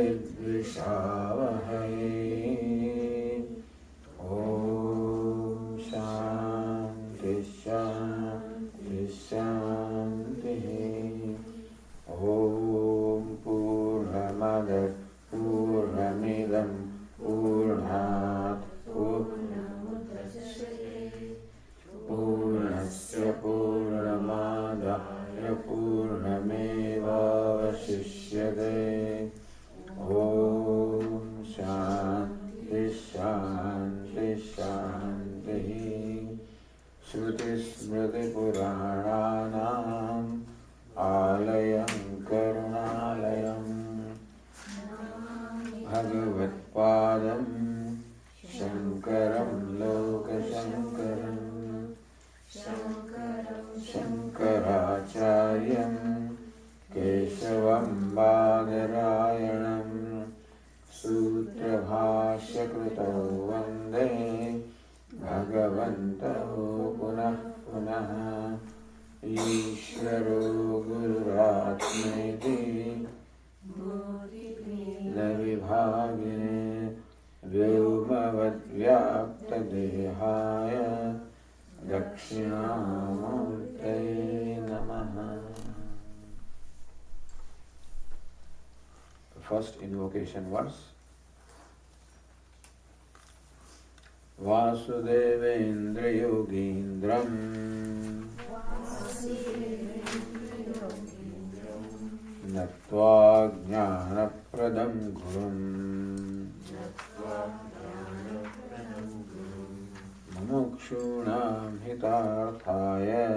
Vidvishavahai. Om Shanti Shanti Shanti. Om Purnamada Purnamidam Purnat Purnasya Purnamadaya Purnamevavashishyate. Om Shanti Shanti Shanti. Shruti Smriti Purananam Alayam Karunalayam Bhagavatpadam Shankaram Lokashankaram Shankaracharyam Keshavam Badarayanam Sutra Bhashya Krutau Vande Bhagavantau Punah Punah Ishvaro Gururatmeti Lavibhagine Vyomavadyaptadehaya Dakshinamurte Namaha. The first invocation verse. Vasudevendra Yogindram Nattva Jnanapradam Gurum Mumukshunam Hitarthaya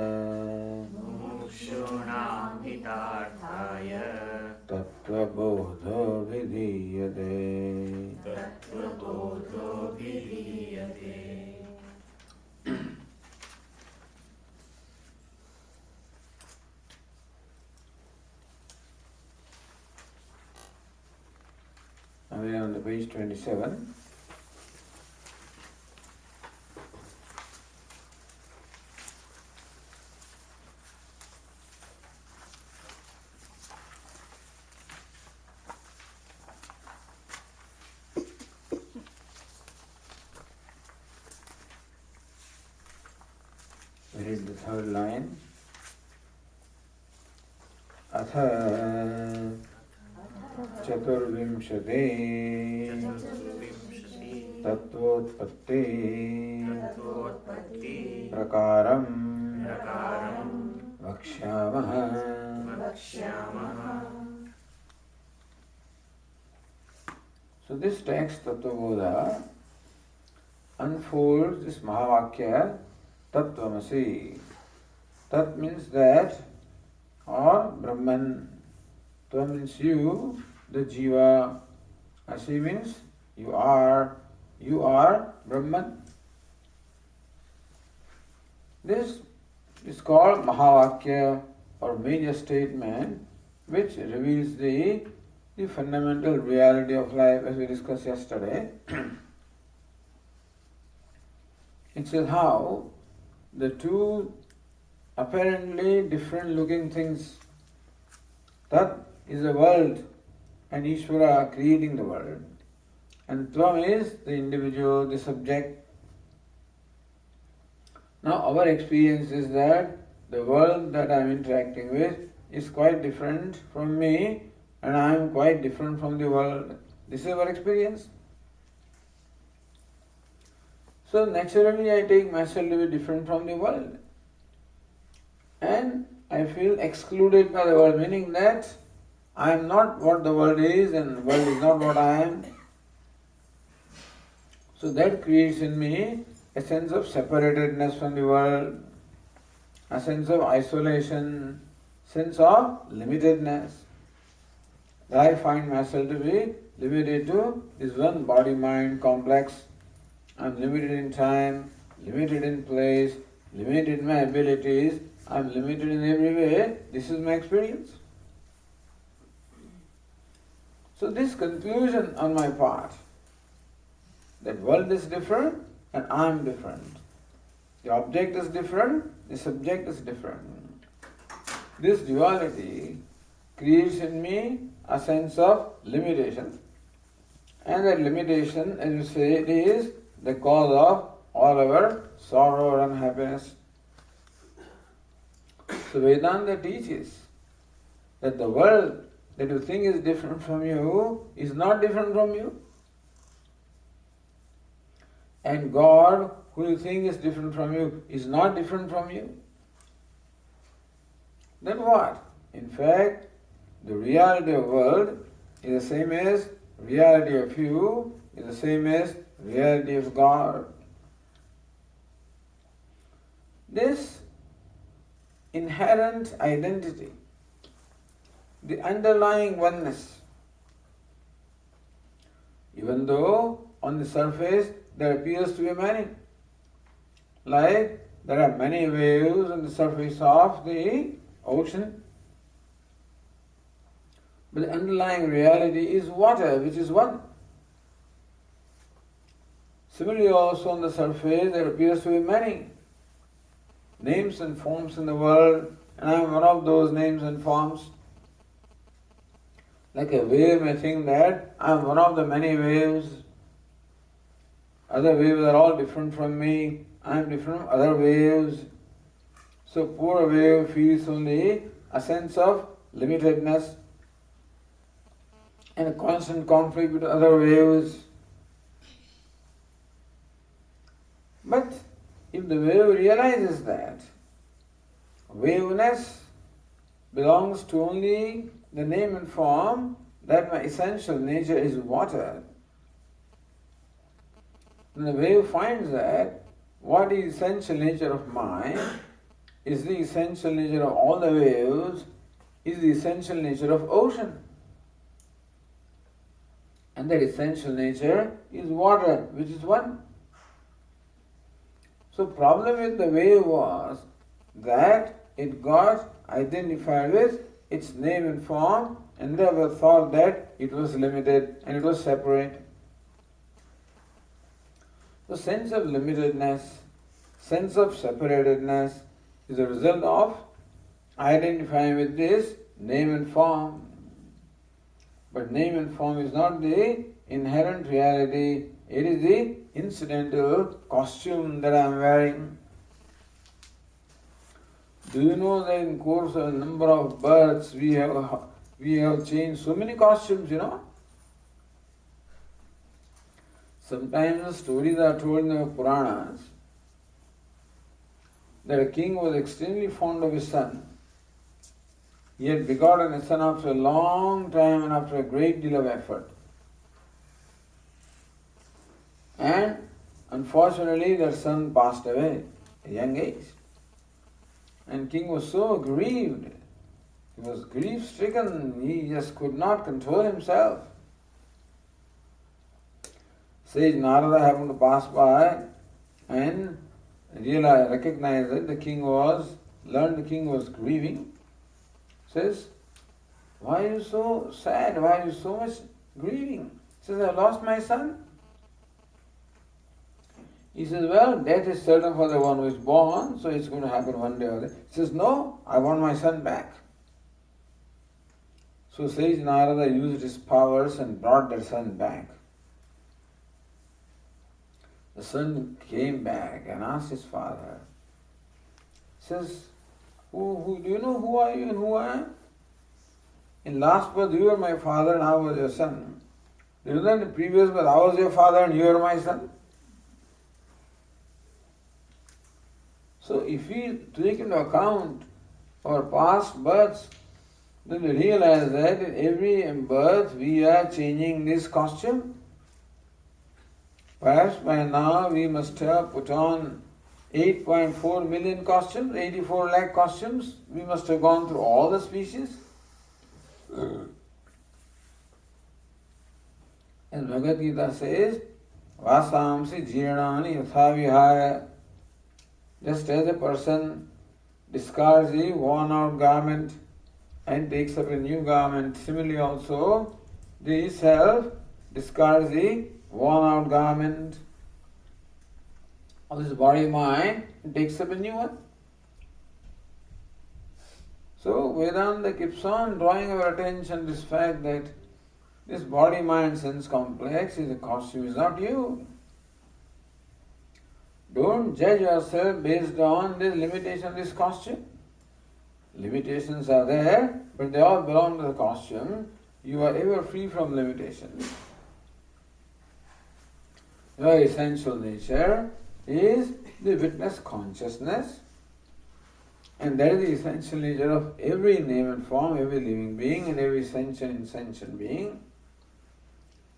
Tattvabodha Vidhiyate. Now we are on the page 27. We read the third line. Atha Chaturvimshate Tattvotpatti Prakaram Vakshyamaha. So this text, Tattvabodha, unfolds this Mahavakya, Tattvamasi. Tat means that, or Brahman. Tva means you, the Jiva. Asi means you are Brahman. This is called Mahavakya, or major statement, which reveals the fundamental reality of life, as we discussed yesterday. It says how the two apparently different looking things, Tat is the world and Ishvara creating the world, and Tvam is the individual, the subject. Now our experience is that the world that I am interacting with is quite different from me, and I am quite different from the world. This is our experience. So naturally I take myself to be different from the world, and I feel excluded by the world, meaning that I am not what the world is and the world is not what I am. So that creates in me a sense of separatedness from the world, a sense of isolation, sense of limitedness. I find myself to be limited to this one body-mind complex. I am limited in time, limited in place, limited in my abilities. I am limited in every way. This is my experience. So this conclusion on my part, that world is different and I am different. The object is different, the subject is different. This duality creates in me a sense of limitation. And that limitation, as you say, it is the cause of all our sorrow or unhappiness. So Vedanta teaches that the world that you think is different from you is not different from you. And God, who you think is different from you, is not different from you. Then what? In fact, the reality of the world is the same as reality of you, is the same as reality of God. This inherent identity, the underlying oneness, even though on the surface there appears to be many, like there are many waves on the surface of the ocean, but the underlying reality is water, which is one. Similarly, also on the surface there appears to be many names and forms in the world, and I am one of those names and forms. Like a wave may think that I am one of the many waves. Other waves are all different from me. I am different from other waves. So poor wave feels only a sense of limitedness and a constant conflict with other waves. But if the wave realizes that waveness belongs to only the name and form, that my essential nature is water, then the wave finds that what is essential nature of mine is the essential nature of all the waves, is the essential nature of ocean. And that essential nature is water, which is one. So problem with the wave was that it got identified with its name and form and never thought that it was limited and it was separate. The sense of limitedness, sense of separatedness is a result of identifying with this name and form. But name and form is not the inherent reality, it is the incidental costume that I am wearing. Do you know that in course of a number of births we have changed so many costumes, Sometimes stories are told in the Puranas that a king was extremely fond of his son. He had begotten a son after a long time and after a great deal of effort. And unfortunately that son passed away at a young age. And king was so grieved. He was grief-stricken. He just could not control himself. Sage Narada happened to pass by and recognized that learned the king was grieving. Says, why are you so sad? Why are you so much grieving? Says, I lost my son. He says, well, death is certain for the one who is born, so it's going to happen one day or the other. He says, no, I want my son back. So Sage Narada used his powers and brought their son back. The son came back and asked his father, says, do you know who are you and who I am? In last birth you were my father and I was your son. Do you know in the previous birth I was your father and you were my son? So if we take into account our past births, then we realize that in every birth we are changing this costume. Perhaps by now we must have put on 8.4 million costumes, 84 lakh costumes. We must have gone through all the species. And Bhagavad Gita says, Vasamsi jirnani yatha vihaya. Just as a person discards a worn out garment and takes up a new garment, similarly also the self discards the worn out garment of this body mind and takes up a new one. So Vedanta keeps on drawing our attention to this fact that this body, mind, sense complex is a costume, is not you. Don't judge yourself based on the limitation of this costume. Limitations are there, but they all belong to the costume. You are ever free from limitations. Your essential nature is the witness consciousness, and that is the essential nature of every name and form, every living being, and every sentient and insentient being.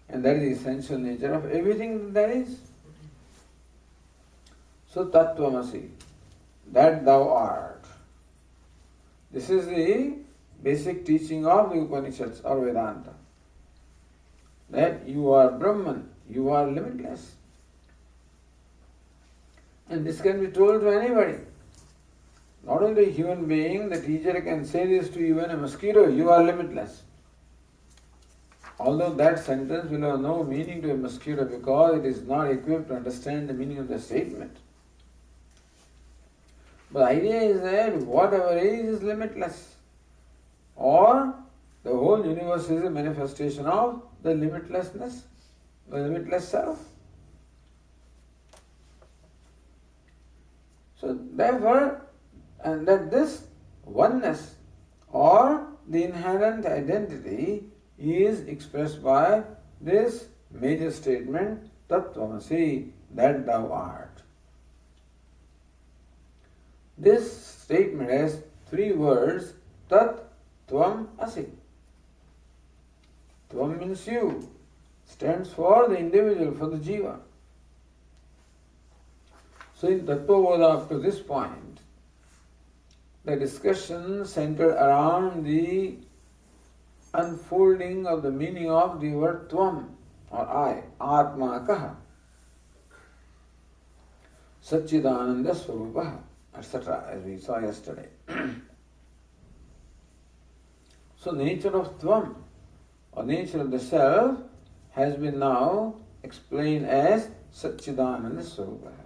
And that is the essential nature of everything that is. So Tattvamasi, that thou art. This is the basic teaching of the Upanishads or Vedanta. That you are Brahman, you are limitless. And this can be told to anybody. Not only a human being, the teacher can say this to even a mosquito, you are limitless. Although that sentence will have no meaning to a mosquito because it is not equipped to understand the meaning of the statement. But the idea is that whatever is limitless. Or the whole universe is a manifestation of the limitlessness, the limitless self. So therefore, and that this oneness or the inherent identity is expressed by this major statement, Tattvamasi, that thou art. This statement has three words, Tat, Tvam, Asi. Tvam means you, stands for the individual, for the jiva. So in Tattvabodha up to this point, the discussion centered around the unfolding of the meaning of the word Tvam or I, Atma Kaha, Satchidananda Swarupaha, etc., as we saw yesterday. So nature of Tvam, or nature of the self, has been now explained as Satchidananda Swarupaha.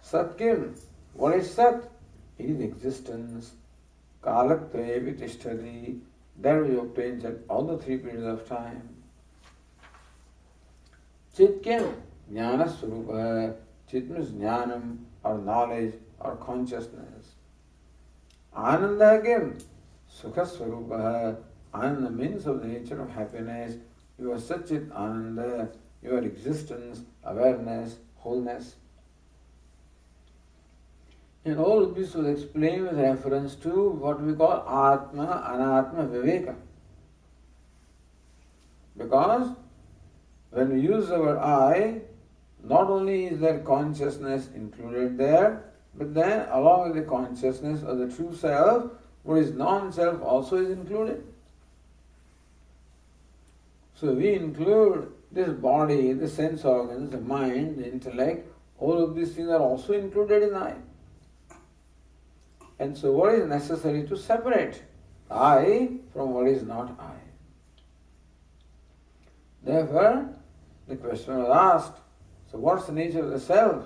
Sat kim? What is Sat? It is existence. Kalatrayevi tishtari, that which obtains at all the three periods of time. Chit kim? Jnana Swarupa. Chit means jnanam, or knowledge, or consciousness. Ananda kim? Sukha Swarupa. Ananda means of the nature of happiness. You are Satchit Ananda, your existence, awareness, wholeness. And all of this was explained with reference to what we call Atma, Anatma, Viveka. Because when we use the word I, not only is there consciousness included there, but then along with the consciousness of the true self, what is non-self also is included. So we include this body, the sense organs, the mind, the intellect, all of these things are also included in I. And so what is necessary to separate I from what is not I? Therefore, the question was asked, so what's the nature of the self?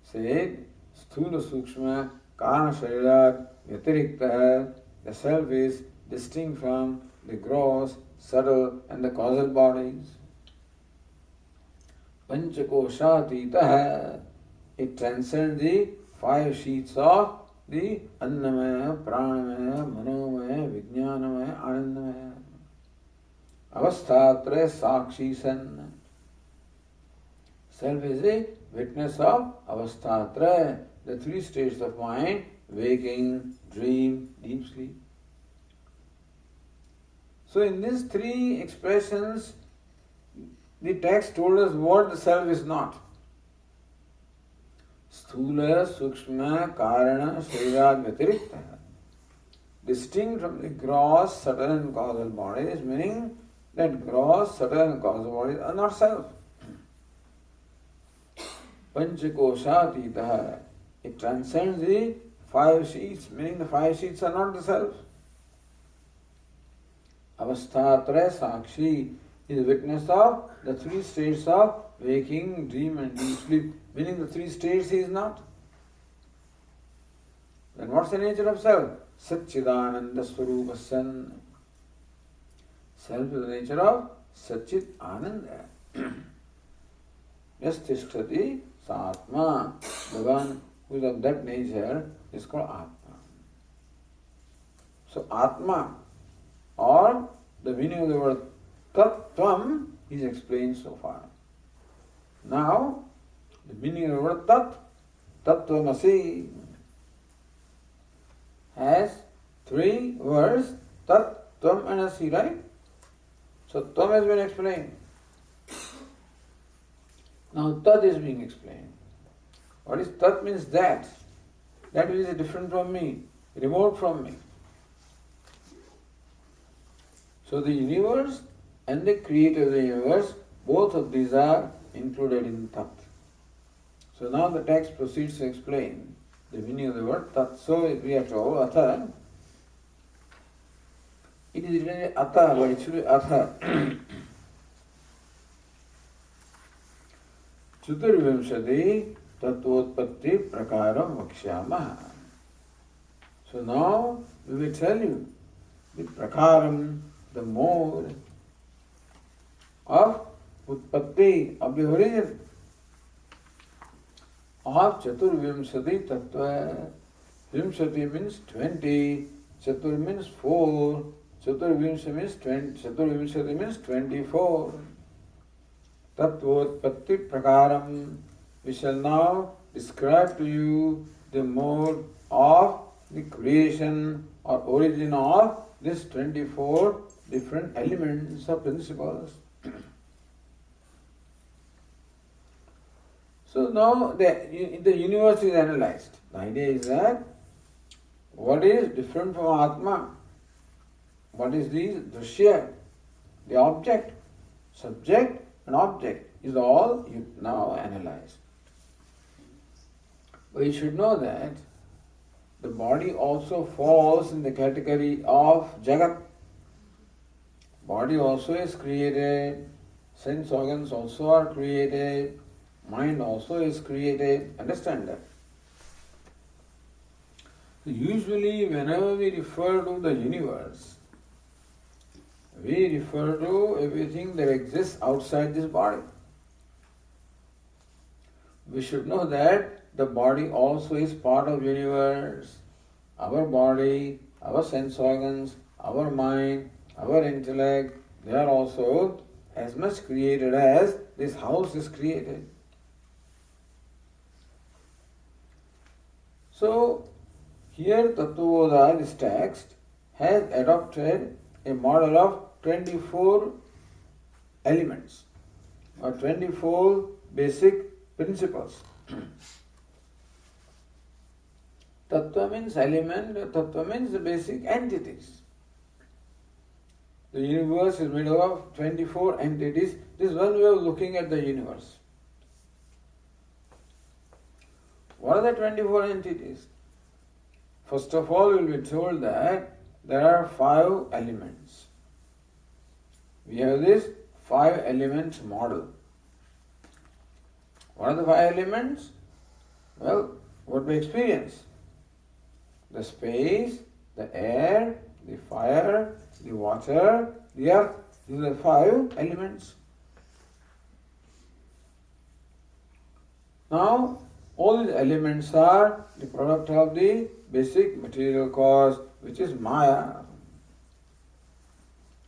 Said, Sthula Sukshma Karana Sharirat Vyatirikta, the self is distinct from the gross, subtle and the causal bodies. Panchakoshatita, it transcends the five sheets of the Annamaya, Pranamaya, Manomaya, Vijnanamaya, Anandamaya. Avasthatra Sakshi San. Self is a witness of Avasthatra, the three states of mind, waking, dream, deep sleep. So in these three expressions, the text told us what the self is not. Sthula, Sukshma, Karana, Sharirat, Vyatirikta. Distinct from the gross, subtle and causal bodies, meaning that gross, subtle and causal bodies are not self. Panchakoshatita, it transcends the five sheets, meaning the five sheets are not the self. Avasthatra Sakshi is witness of the three states of waking, dream and deep sleep, meaning the three states he is not. Then what's the nature of self? Satchidananda Swarupa San. Self is the nature of Satchit Ananda. Yastishtati Satma. The one who is of that nature is called Atma. So Atma, or the meaning of the word Tattvam, is explained so far. Now, the meaning of the word Tat, Tattvamasi, has three words, Tat, Tvam and Asi, right? So Tvam has been explained. Now Tat is being explained. What is Tat means that? That which is different from me, remote from me. So the universe and the creator of the universe, both of these are included in Tat. So now the text proceeds to explain the meaning of the word Tat. So we are told Atha. It is written Atha, but it should be Atha. Chaturvimshati Tattvotpatti Prakaram Vakshyamaha. So now we will tell you the Prakaram, the mode of Utpatti, of the origin of Chaturvimshati Tattva. Vimshati means 20, Chatur means 4, Chaturvimshati means 20, Chaturvimshati means 24. Tattvotpatti Prakaram. We shall now describe to you the mode of the creation or origin of these 24 different elements or principles. So now the universe is analyzed. The idea is that what is different from Atma? What is the Drishya, the object, subject and object is all now analyzed. But you should know that the body also falls in the category of Jagat. Body also is created, sense organs also are created, mind also is created. Understand that? So usually whenever we refer to the universe, we refer to everything that exists outside this body. We should know that the body also is part of universe. Our body, our sense organs, our mind, our intellect, they are also as much created as this house is created. So here Tattvabodha, this text, has adopted a model of 24 elements or 24 basic principles. Tattva means element, Tattva means the basic entities. The universe is made up of 24 entities. This is one way of looking at the universe. What are the 24 entities? First of all, we will be told that there are 5 elements. We have this 5 elements model. What are the 5 elements? Well, what we experience? The space, the air, the fire, the water, the earth. These are the 5 elements. Now, all these elements are the product of the basic material cause, which is Maya.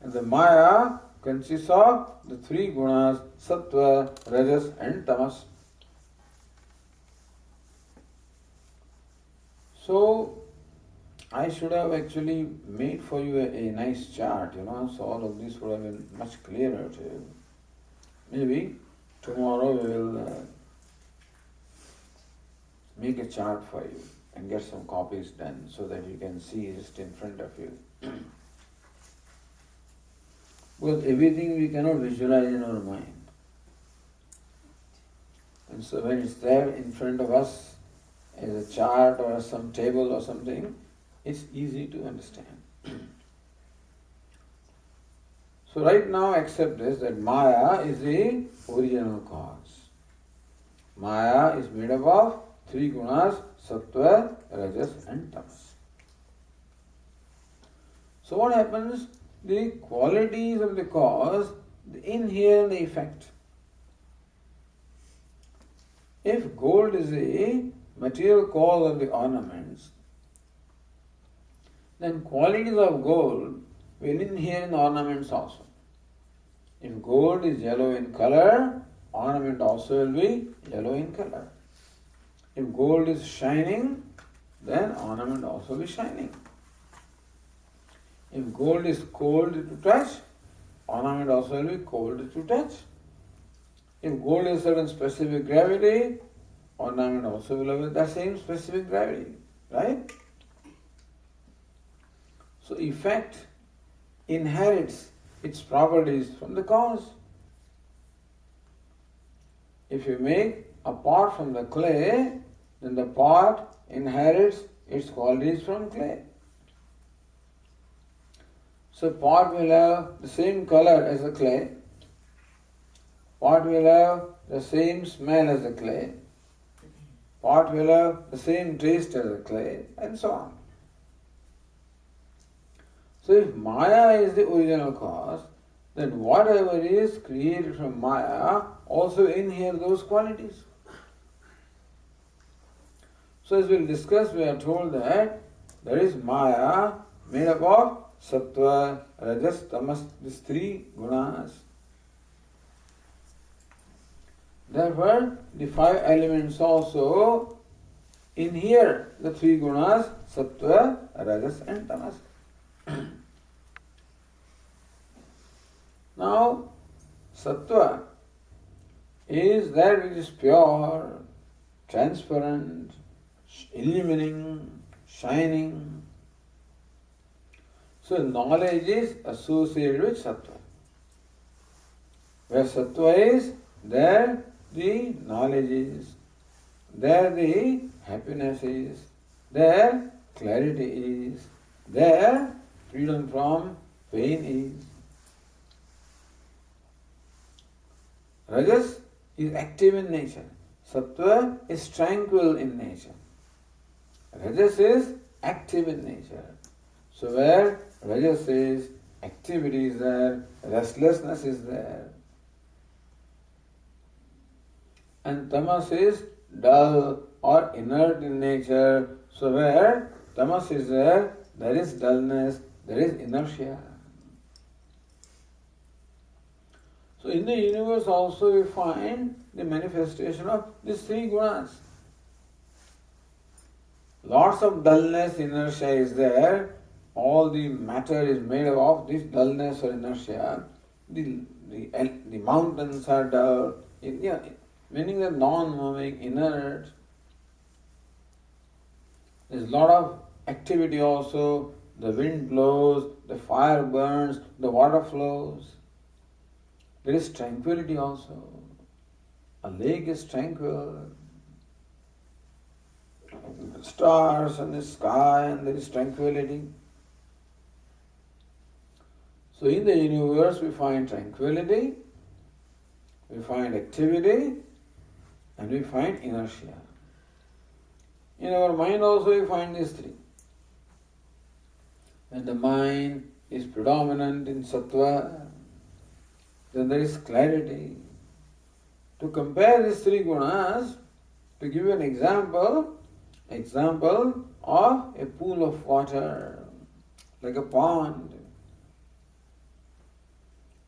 And the Maya consists of the 3 gunas, Sattva, Rajas and Tamas. So, I should have actually made for you a nice chart, so all of this would have been much clearer to you. Maybe tomorrow we will make a chart for you and get some copies done so that you can see just in front of you. Because everything we cannot visualize in our mind. And so when it's there in front of us as a chart or some table or something, it's easy to understand. So right now accept this, that Maya is the original cause. Maya is made up of Three gunas, sattva, rajas and tamas. So what happens? The qualities of the cause inhere the effect. If gold is a material cause of the ornaments, then qualities of gold will inhere in the ornaments also. If gold is yellow in color, ornament also will be yellow in color. If gold is shining, then ornament also will be shining. If gold is cold to touch, ornament also will be cold to touch. If gold has certain specific gravity, ornament also will have the same specific gravity, right? So effect inherits its properties from the cause. If you make a pot from the clay, then the pot inherits its qualities from clay. So pot will have the same color as the clay, pot will have the same smell as the clay, pot will have the same taste as the clay, and so on. So if Maya is the original cause, then whatever is created from Maya also inhere those qualities. So as we'll discuss, we are told that there is Maya made up of sattva, rajas, tamas, these three gunas. Therefore, the five elements also inhere the three gunas, sattva, rajas and tamas. Now, sattva is that which is pure, transparent, illumining, shining. So knowledge is associated with sattva. Where sattva is, there the knowledge is, there the happiness is, there clarity is, there freedom from pain is. Rajas is active in nature. Sattva is tranquil in nature. Rajas is active in nature. So where rajas is, activity is there, restlessness is there. And tamas is dull or inert in nature. So where tamas is there is dullness, there is inertia. So in the universe also we find the manifestation of these three gunas. Lots of dullness, inertia is there. All the matter is made of this dullness or inertia. The mountains are dull, meaning they're non-moving, inert. There's a lot of activity also. The wind blows, the fire burns, the water flows. There is tranquility also. A lake is tranquil. The stars and the sky, and there is tranquility. So in the universe we find tranquility, we find activity, and we find inertia. In our mind also we find these three. When the mind is predominant in sattva, then there is clarity. To compare these three gunas, to give you an example of a pool of water, like a pond.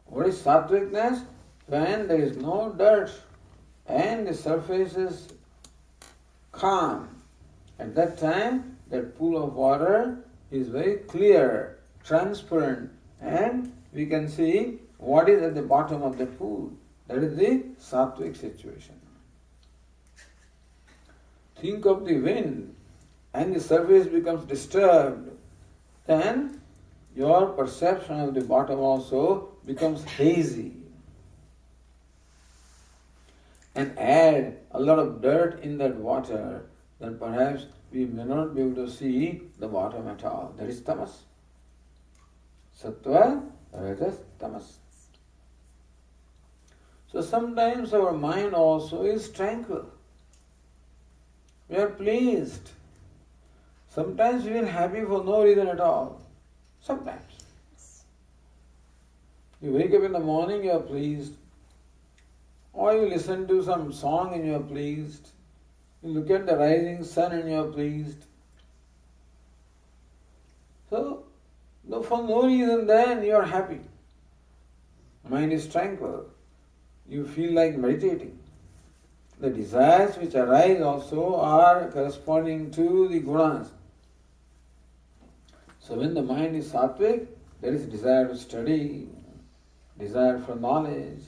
What is sattvicness? When there is no dirt and the surface is calm. At that time, that pool of water is very clear, transparent, and we can see what is at the bottom of the pool. That is the sattvic situation. Think of the wind and the surface becomes disturbed, then your perception of the bottom also becomes hazy. And add a lot of dirt in that water, then perhaps we may not be able to see the bottom at all. That is tamas. Sattva, rajas, tamas. So sometimes our mind also is tranquil. We are pleased. Sometimes we are happy for no reason at all. Sometimes. You wake up in the morning, you are pleased. Or you listen to some song and you are pleased. You look at the rising sun and you are pleased. So, for no reason then you are happy. Mind is tranquil. You feel like meditating. The desires which arise also are corresponding to the gunas. So when the mind is sattvic, there is desire to study, desire for knowledge,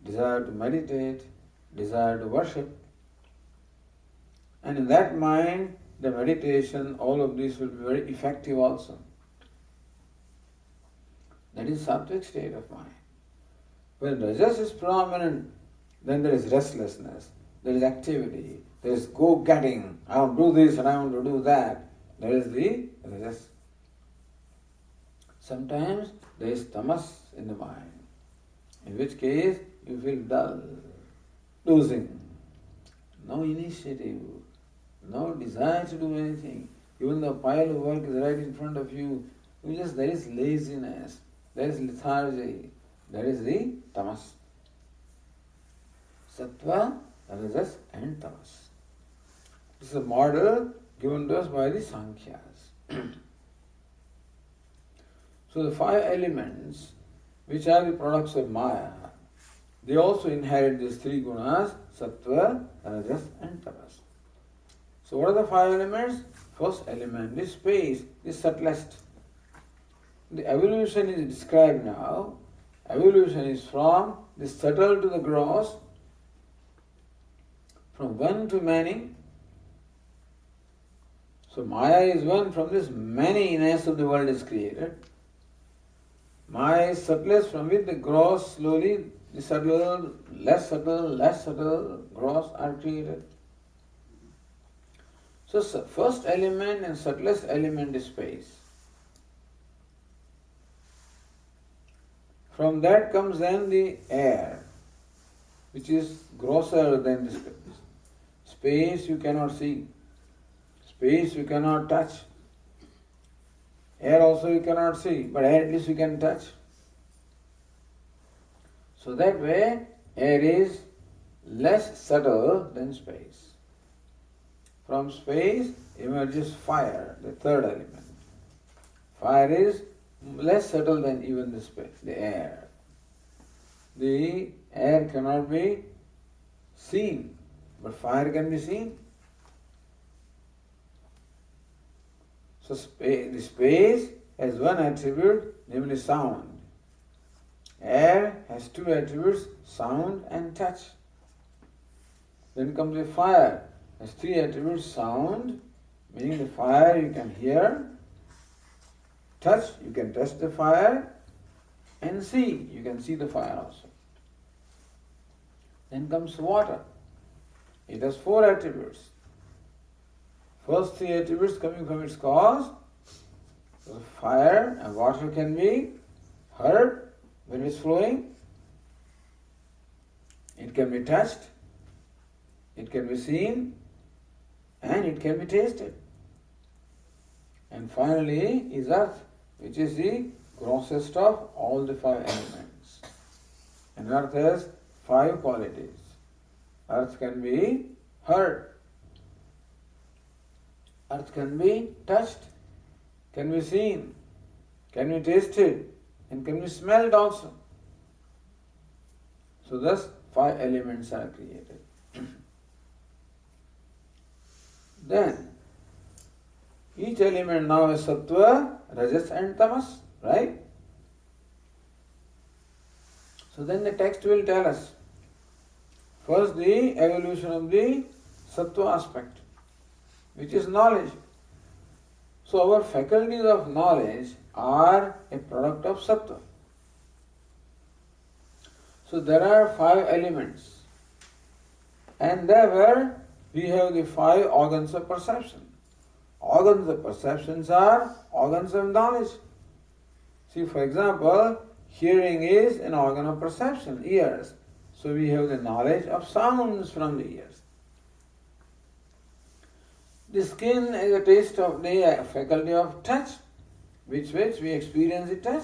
desire to meditate, desire to worship. And in that mind, the meditation, all of these will be very effective also. That is sattvic state of mind. When rajas is prominent, then there is restlessness, there is activity, there is go-getting. I want to do this and I want to do that. There is the rajas. Sometimes there is tamas in the mind, in which case you feel dull, losing, no initiative, no desire to do anything. Even the pile of work is right in front of you. There is laziness, there is lethargy, there is the tamas. Sattva, rajas and tamas. This is a model given to us by the Sankhyas. So the 5 elements which are the products of Maya, they also inherit these 3 gunas, sattva, rajas and tamas. So what are the 5 elements? First element, this space, is subtlest. The evolution is described now. Evolution is from the subtle to the gross, from one to many. So Maya is one, from this manyness of the world is created. Maya is subtlest, from which the gross slowly, the subtle, less subtle, gross are created. So first element and subtlest element is space. From that comes then the air, which is grosser than the space. Space you cannot see. Space you cannot touch. Air also you cannot see, but air at least you can touch. So that way, air is less subtle than space. From space emerges fire, the third element. Fire is less subtle than even the space, the air. The air cannot be seen, but fire can be seen. So the space has one attribute, namely sound. Air has 2 attributes, sound and touch. Then comes the fire, has 3 attributes, sound, meaning the fire you can hear, touch, you can touch the fire, and see, you can see the fire also. Then comes water. It has 4 attributes. First 3 attributes coming from its cause. So fire and water can be heard when it's flowing. It can be touched. It can be seen. And it can be tasted. And finally is earth, which is the grossest of all the 5 elements. And earth has 5 qualities. Earth can be heard. Earth can be touched, can be seen, can be tasted, and can be smelled also. So thus 5 elements are created. Then each element now is sattva, rajas and tamas, right? So then the text will tell us first the evolution of the sattva aspect, which is knowledge. So our faculties of knowledge are a product of sattva. So there are 5 elements, and there we have the 5 organs of perception. Organs of perceptions are organs of knowledge. See, for example, hearing is an organ of perception, ears. So we have the knowledge of sounds from the ears. The skin is a taste of the faculty of touch, which we experience the touch.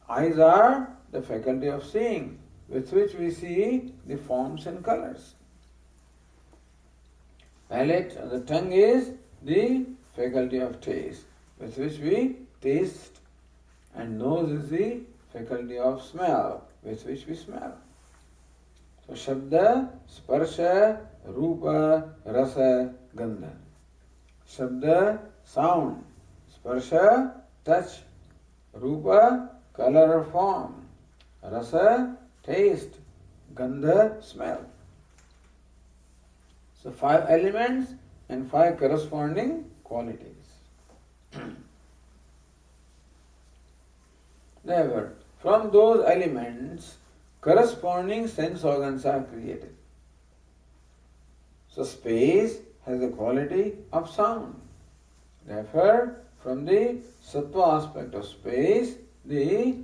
Eyes are the faculty of seeing, with which we see the forms and colors. Palate, the tongue is the faculty of taste, with which we taste. And nose is the faculty of smell, with which we smell. So Shabda, Sparsha, Rupa, Rasa, Gandha. Shabda, sound. Sparsha, touch. Rupa, color or form. Rasa, taste. Gandha, smell. So 5 elements and 5 corresponding qualities. Therefore, from those elements, corresponding sense organs are created. So space has the quality of sound. Therefore, from the sattva aspect of space, the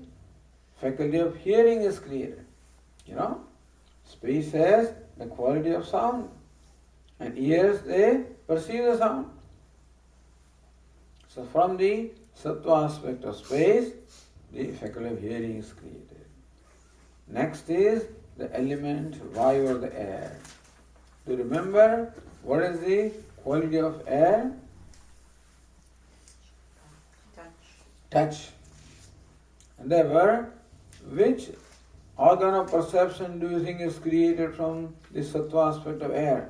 faculty of hearing is created. Space has the quality of sound. And ears, they perceive the sound. So from the sattva aspect of space, the faculty of hearing is created. Next is the element vayu or the air. Do you remember what is the quality of air? Touch. And therefore, which organ of perception do you think is created from the sattva aspect of air?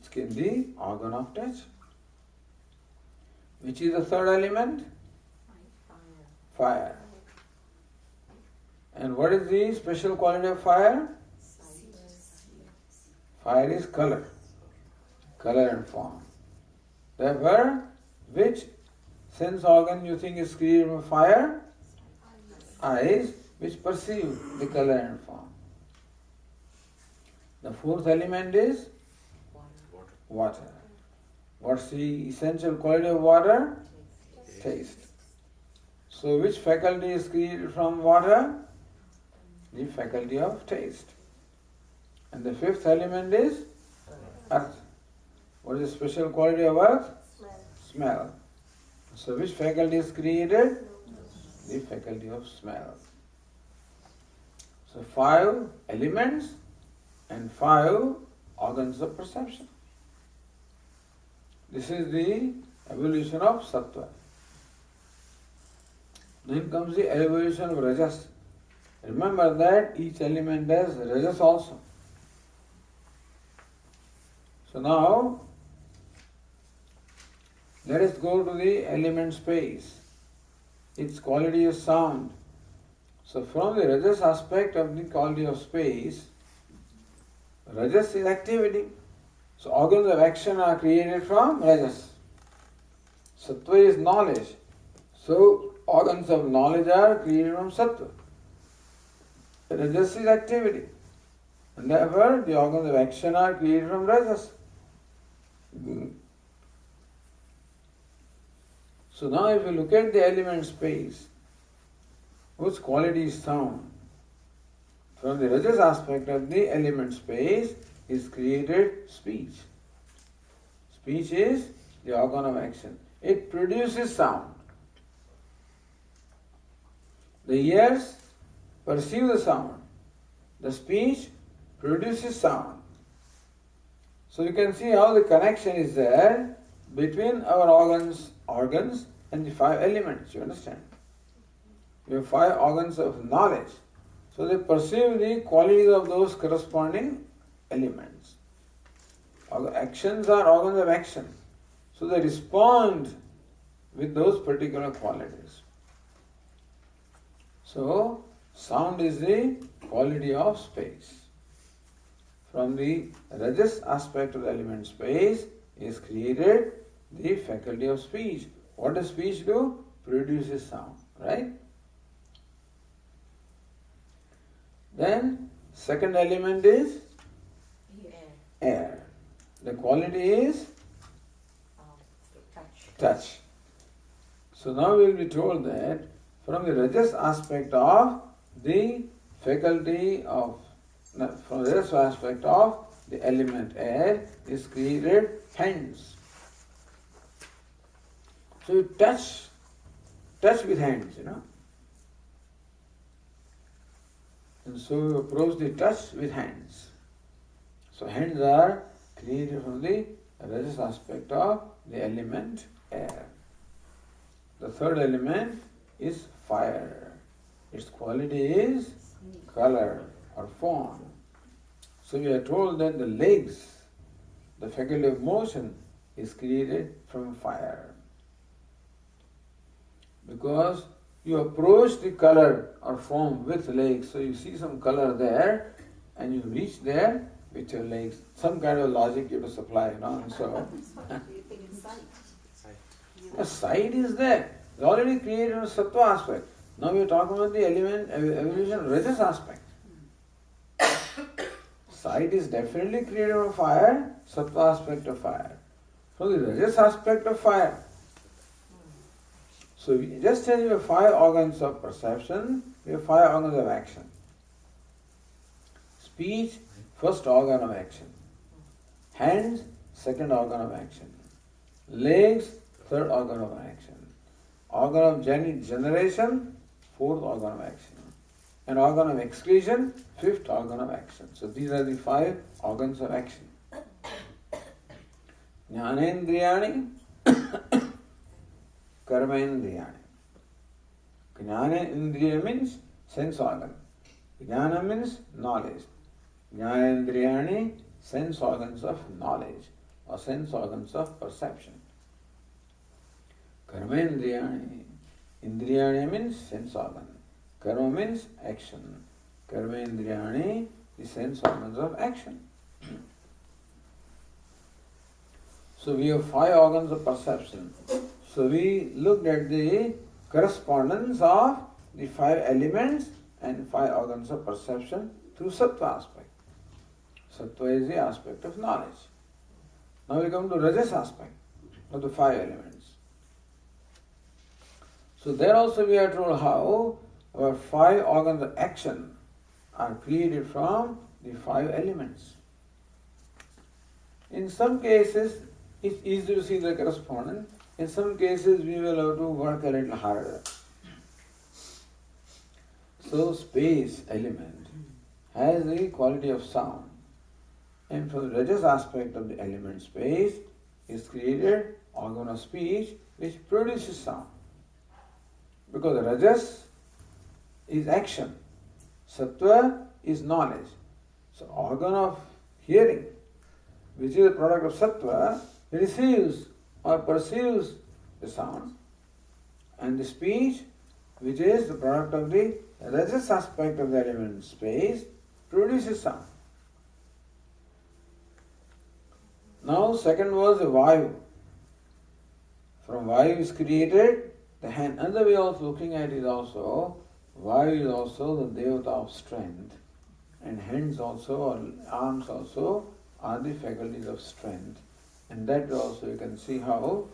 Skin, the organ of touch. Which is the third element? Fire. And what is the special quality of fire? Fire is color. Color and form. Therefore, which sense organ you think is created from fire? Eyes, which perceive the color and form. The fourth element is water. What's the essential quality of water? Taste. So which faculty is created from water? The faculty of taste. And the fifth element is earth. What is the special quality of earth? Smell. So which faculty is created? The faculty of smell. So 5 elements and 5 organs of perception. This is the evolution of sattva. Then comes the evolution of rajas. Remember that each element has rajas also. So now, let us go to the element space. Its quality is sound. So from the rajas aspect of the quality of space, rajas is activity. So organs of action are created from rajas. Sattva is knowledge. So organs of knowledge are created from sattva. Rajas is activity. And therefore the organs of action are created from rajas. So now if you look at the element space, whose quality is sound, from the rajas aspect of the element space is created speech. Speech is the organ of action. It produces sound. The ears perceive the sound. The speech produces sound. So you can see how the connection is there between our organs and the 5 elements, you understand? We have 5 organs of knowledge. So they perceive the qualities of those corresponding elements. Our actions are organs of action. So they respond with those particular qualities. So sound is the quality of space. From the rajas aspect of the element space is created the faculty of speech. What does speech do? Produces sound, right? Then second element is air. The quality is touch. So now we will be told that from the rajas aspect of the faculty of, from the rajas aspect of the element air is created hands. So you touch with hands, And so you approach the touch with hands. So hands are created from the rajas aspect of the element air. The third element is fire. Its quality is color or form. So we are told that the legs, the faculty of motion, is created from fire. Because you approach the color or form with legs, so you see some color there, and you reach there with your legs. Some kind of logic you have to supply, And so, the sight is there. It's already created in a sattva aspect. Now we are talking about the element evolution rajas aspect. Sight is definitely created from fire, sattva aspect of fire. So the rajas aspect of fire. So just as we have 5 organs of perception, we have 5 organs of action. Speech, first organ of action. Hands, second organ of action. Legs, third organ of action. Organ of generation, fourth organ of action. An organ of excretion, fifth organ of action. So these are the 5 organs of action. Jnanendriyani, Karmendriyani. Jnana Indriya means sense organ. Jnana means knowledge. Jnanendriyani, sense organs of knowledge or sense organs of perception. Karmendriyani. Indriyani means sense organ. Karma means action. Karmendriyani is sense organs of action. So we have 5 organs of perception. So we looked at the correspondence of the 5 elements and 5 organs of perception through sattva aspect. Sattva is the aspect of knowledge. Now we come to rajas aspect of the 5 elements. So there also we are told how our 5 organs of action are created from the 5 elements. In some cases, it's easy to see the correspondence. In some cases, we will have to work a little harder. So, space element has the quality of sound. And from the rajas aspect of the element space is created organ of speech which produces sound. Because rajas is action, sattva is knowledge. So, organ of hearing, which is a product of sattva, receives or perceives the sound, and the speech, which is the product of the rajas aspect of the element space, produces sound. Now, second was the vayu. From vayu is created the hand. Another way of looking at it also, vayu is also the devata of strength, and hands also, or arms also, are the faculties of strength. And that also you can see how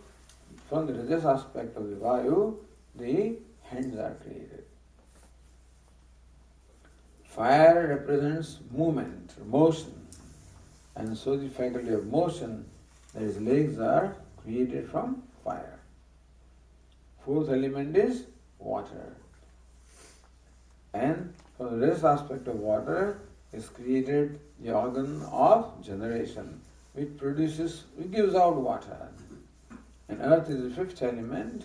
from the rajas aspect of the vayu, the hands are created. Fire represents movement, motion. And so the faculty of motion, that is legs, are created from fire. Fourth element is water. And from the rajas aspect of water is created the organ of generation, which gives out water. And earth is the fifth element,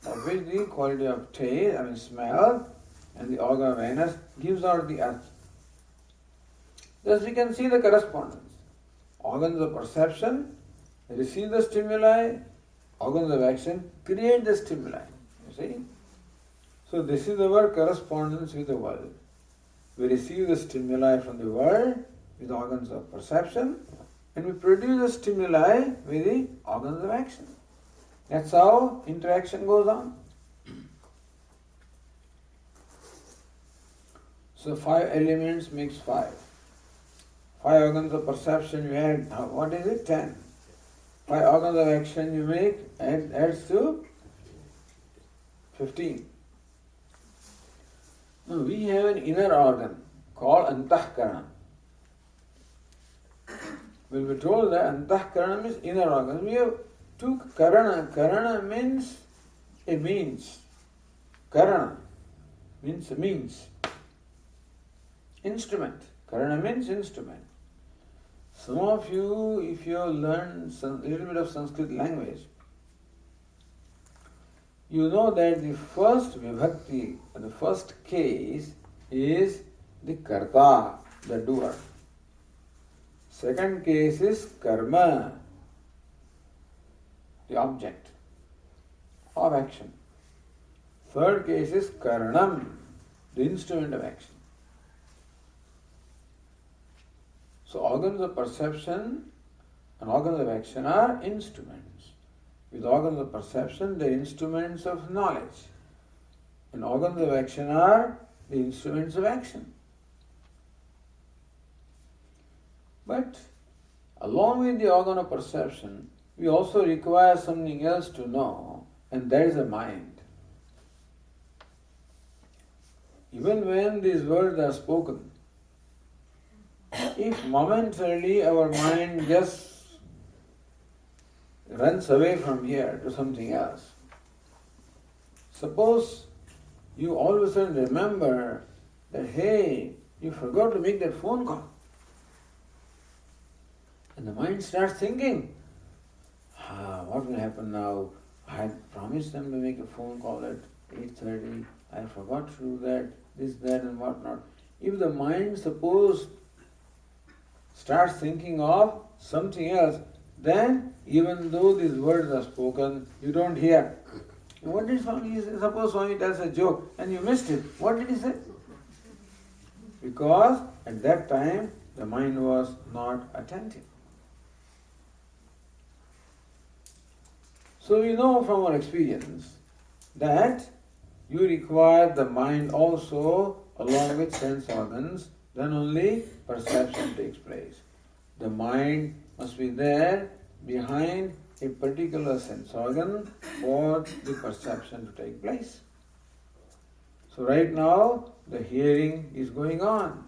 of which the quality of taste, smell, and the organ of anus gives out the earth. Thus we can see the correspondence. Organs of perception receive the stimuli, organs of action create the stimuli. You see? So this is our correspondence with the world. We receive the stimuli from the world with organs of perception, and we produce the stimuli with the organs of action. That's how interaction goes on. So 5 elements makes 5. 5 organs of perception you add, what is it? 10. 5 organs of action you make, adds to 15. Now we have an inner organ called antahkarana. we'll be told that antahkarana means inner organs. We have two karana. Karana means a means. Karana means a means. Instrument. Karana means instrument. Some of you, if you have learned a little bit of Sanskrit language, you know that the first vibhakti, the first case is the karta, the doer. Second case is karma, the object of action. Third case is karanam, the instrument of action. So organs of perception and organs of action are instruments. With organs of perception, they are instruments of knowledge. And organs of action are the instruments of action. But along with the organ of perception, we also require something else to know, and that is the mind. Even when these words are spoken, if momentarily our mind just runs away from here to something else, suppose you all of a sudden remember that, hey, you forgot to make that phone call. And the mind starts thinking, what will happen now? I had promised them to make a phone call at 8:30. I forgot to do that, this, that and whatnot. If the mind, suppose, starts thinking of something else, then even though these words are spoken, you don't hear. What did Swami say? Suppose Swami tells a joke and you missed it. What did he say? Because at that time the mind was not attentive. So we know from our experience that you require the mind also along with sense organs, then only perception takes place. The mind must be there behind a particular sense organ for the perception to take place. So right now the hearing is going on.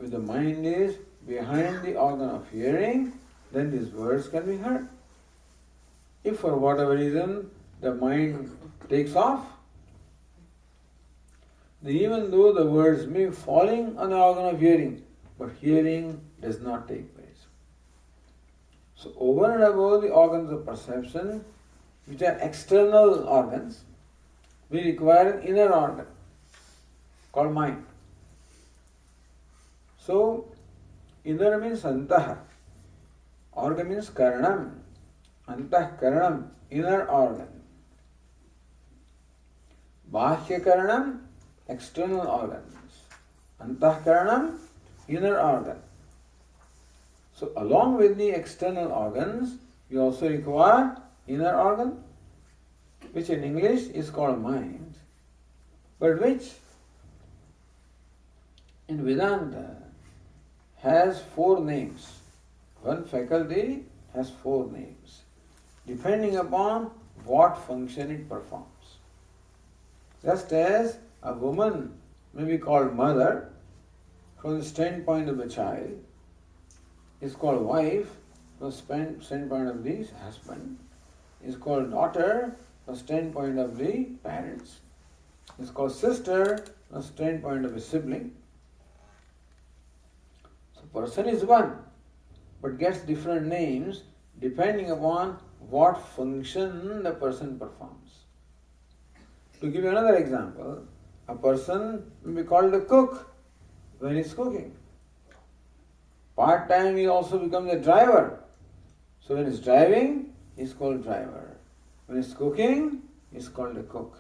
If the mind is behind the organ of hearing, then these words can be heard. If for whatever reason the mind takes off, then even though the words may be falling on the organ of hearing, but hearing does not take place. So over and above the organs of perception, which are external organs, we require an inner organ called mind. So inner means antah, organ means karanam, antah karanam, inner organ. Bahya karanam, external organs. Antah karanam, inner organ. So along with the external organs, we also require inner organ, which in English is called mind, but which in Vedanta has 4 names. One faculty has 4 names, depending upon what function it performs. Just as a woman may be called mother from the standpoint of the child, is called wife from the standpoint of the husband, is called daughter from the standpoint of the parents, is called sister from the standpoint of a sibling. So person is one, but gets different names depending upon what function the person performs. To give you another example, a person may be called a cook when he is cooking. Part-time he also becomes a driver. So when he is driving, he is called driver. When he is cooking, he is called a cook.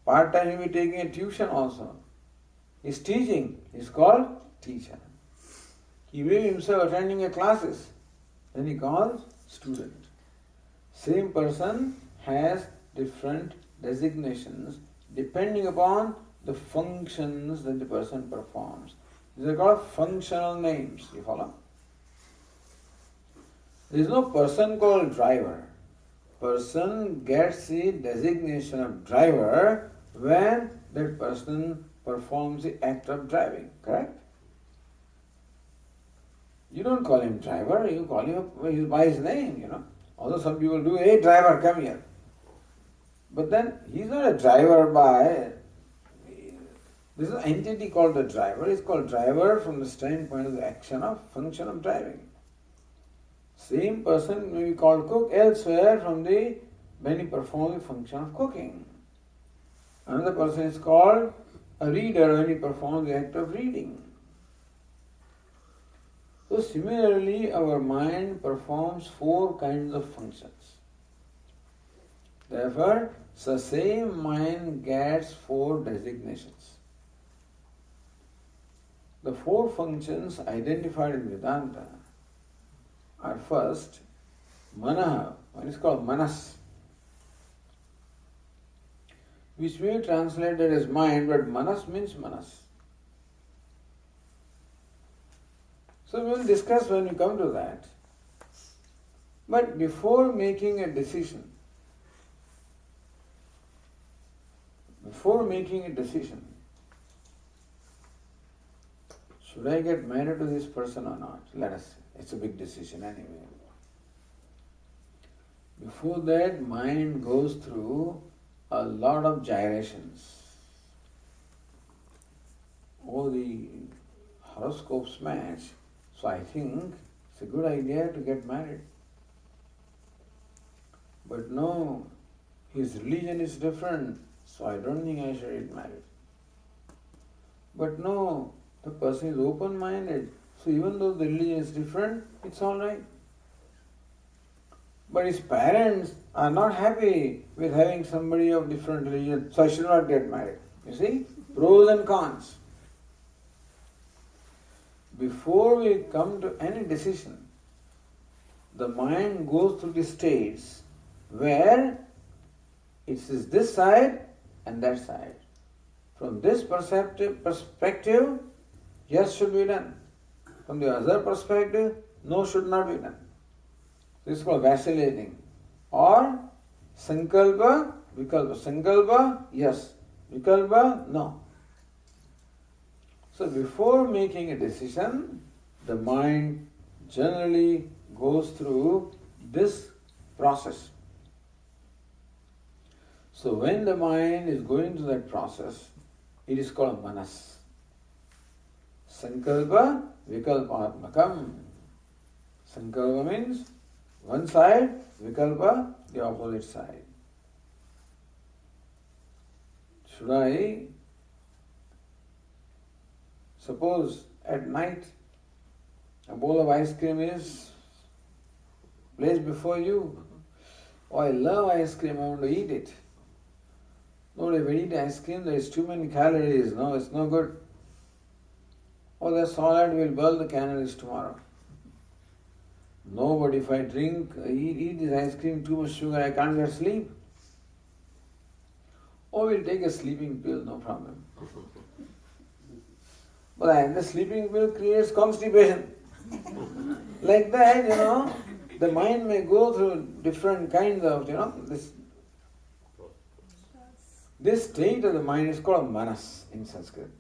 Part-time he may be taking a tuition also. He is teaching, he is called teacher. He may be himself attending a classes, then he calls student. Same person has different designations depending upon the functions that the person performs. These are called functional names, you follow? There is no person called driver. Person gets the designation of driver when that person performs the act of driving, correct? You don't call him driver, you call him by his name, Although some people do, hey driver, come here. But then he's not a driver by, this is an entity called the driver. It's called driver from the standpoint of the function of driving. Same person may be called cook elsewhere when he performs the function of cooking. Another person is called a reader when he performs the act of reading. So similarly, our mind performs 4 kinds of functions. Therefore, the same mind gets 4 designations. The 4 functions identified in Vedanta are first, manaha, one is called manas, which may be translated as mind, but manas means manas. So we will discuss when we come to that. But before making a decision, should I get married to this person or not? Let us say. It's a big decision anyway. Before that, mind goes through a lot of gyrations. Oh, the horoscopes match. So I think it's a good idea to get married. But no, his religion is different, so I don't think I should get married. But no, the person is open-minded, so even though the religion is different, it's all right. But his parents are not happy with having somebody of different religion, so I should not get married. You see? Pros and cons. Before we come to any decision, the mind goes through the states where it is this side and that side. From this perspective, yes should be done. From the other perspective, no should not be done. This is called vacillating. Or sankalpa, vikalpa. Sankalpa, yes. Vikalpa, no. So before making a decision, the mind generally goes through this process. So when the mind is going through that process, it is called manas. Sankalpa vikalpatmakam. Sankalpa means one side, vikalpa the opposite side. Should I, suppose at night a bowl of ice cream is placed before you. Oh, I love ice cream, I want to eat it. No, if I eat ice cream, there is too many calories. No, it's no good. Oh, the solid will burn the calories tomorrow. No, but if I eat this ice cream, too much sugar, I can't get sleep. Oh, we'll take a sleeping pill, no problem. But the sleeping pill creates constipation. Like that, the mind may go through different kinds of, this state of the mind is called manas in Sanskrit.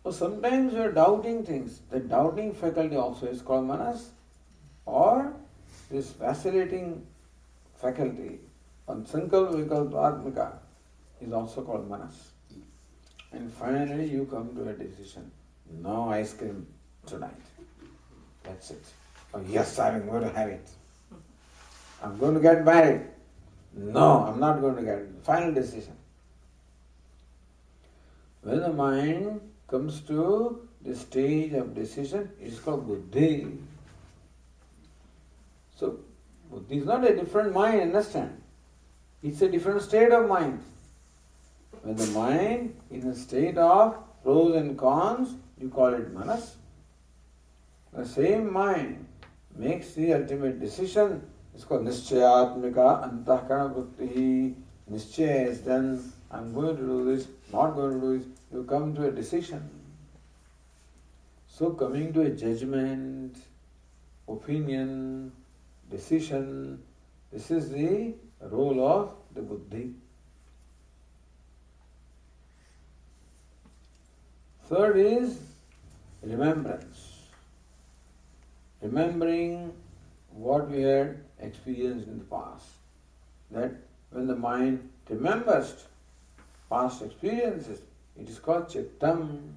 So sometimes we are doubting things. The doubting faculty also is called manas, or this vacillating faculty on sankalpa vikalpa atmika is also called manas. And finally you come to a decision. No ice cream tonight. That's it. Oh yes, I'm going to have it. I'm going to get married. No, I'm not going to get it. Final decision. When the mind comes to the stage of decision, it is called buddhi. So, buddhi is not a different mind, understand? It's a different state of mind. When the mind is in a state of pros and cons, you call it manas. The same mind makes the ultimate decision. It's called nischayatmika antahkarana vritti. Nischaya is done. I'm going to do this, not going to do this. You come to a decision. So coming to a judgment, opinion, decision, this is the role of the buddhi. Third is remembrance. Remembering what we had experienced in the past. That when the mind remembers past experiences, it is called chittam.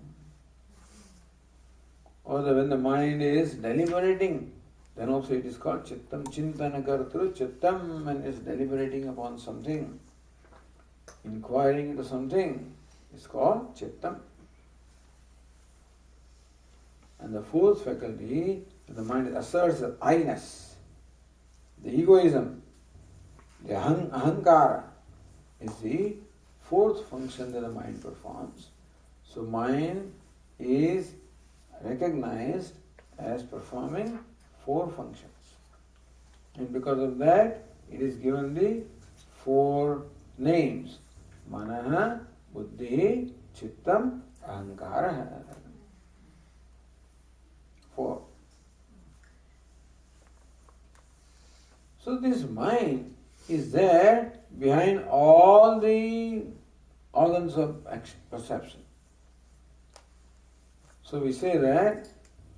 Or when the mind is deliberating, then also it is called chittam. Chintana kartru chittam, and is deliberating upon something, inquiring into something, is called chittam. And the fourth faculty, the mind asserts the I-ness, the egoism, the ahankara, is the fourth function that the mind performs. So mind is recognized as performing four functions. And because of that, it is given the four names. Manaha, buddhi, chittam, ahankara. Four. So this mind is there behind all the organs of perception. So we say that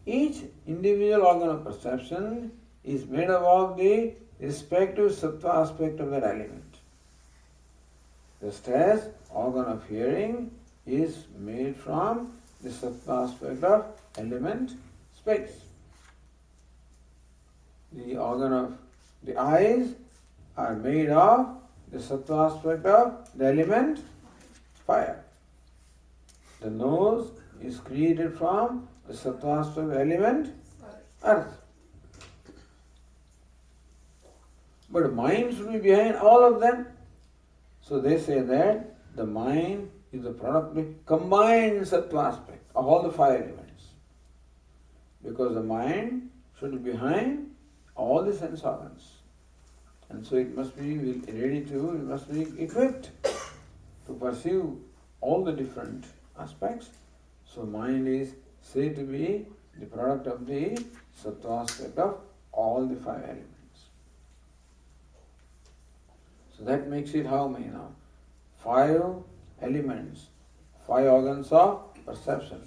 each individual organ of perception is made up of the respective sattva aspect of that element. Just as organ of hearing is made from the sattva aspect of element space. The organ of the eyes are made of the sattva aspect of the element fire. The nose is created from the sattva aspect of the element earth. But mind should be behind all of them. So they say that the mind is the product of the combined sattva aspect of all the five elements. Because the mind should be behind all the sense organs. And so it must be ready to, it must be equipped to perceive all the different aspects. So mind is said to be the product of the sattva aspect of all the five elements. So that makes it how many now? Five elements, five organs of perception,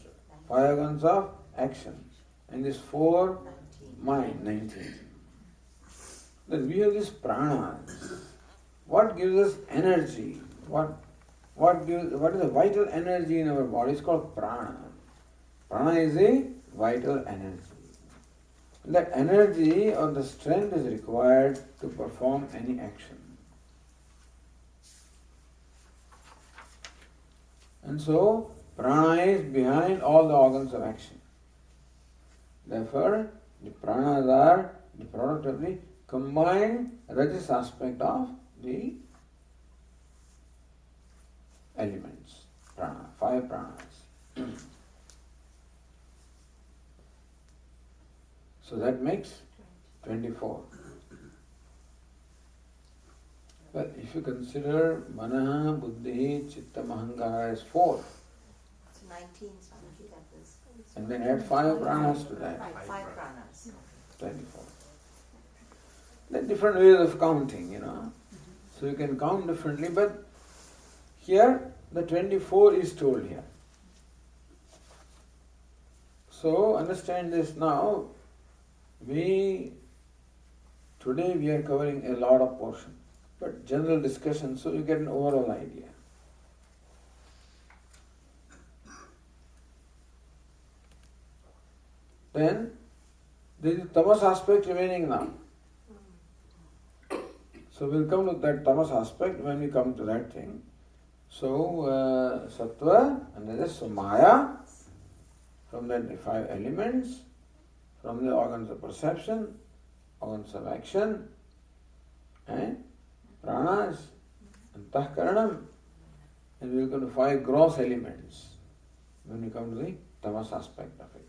five organs of action, and this four mind, 19. Then we have these pranas. What gives us energy? What is the vital energy in our body? It's called prana. Prana is a vital energy. That energy or the strength is required to perform any action. And so, prana is behind all the organs of action. Therefore, the pranas are the product of the combined rajas aspect of the elements. Prana, five pranas. So that makes 24. But if you consider manaha, buddhi, chitta, ahankara as 4. It's 19, Swamiji, that was. And then add 5 pranas to that. Right, 5 pranas. 24. There are different ways of counting, So you can count differently, but here the 24 is told here. So understand this now. Today we are covering a lot of portion, but general discussion, so you get an overall idea. Then there is tamas aspect remaining now. So we'll come to that tamas aspect when we come to that thing. So sattva and rajas, so maya, from that the 5 elements, from the organs of perception, organs of action, and pranas, and tahkaranam, and we'll come to 5 gross elements when we come to the tamas aspect of it.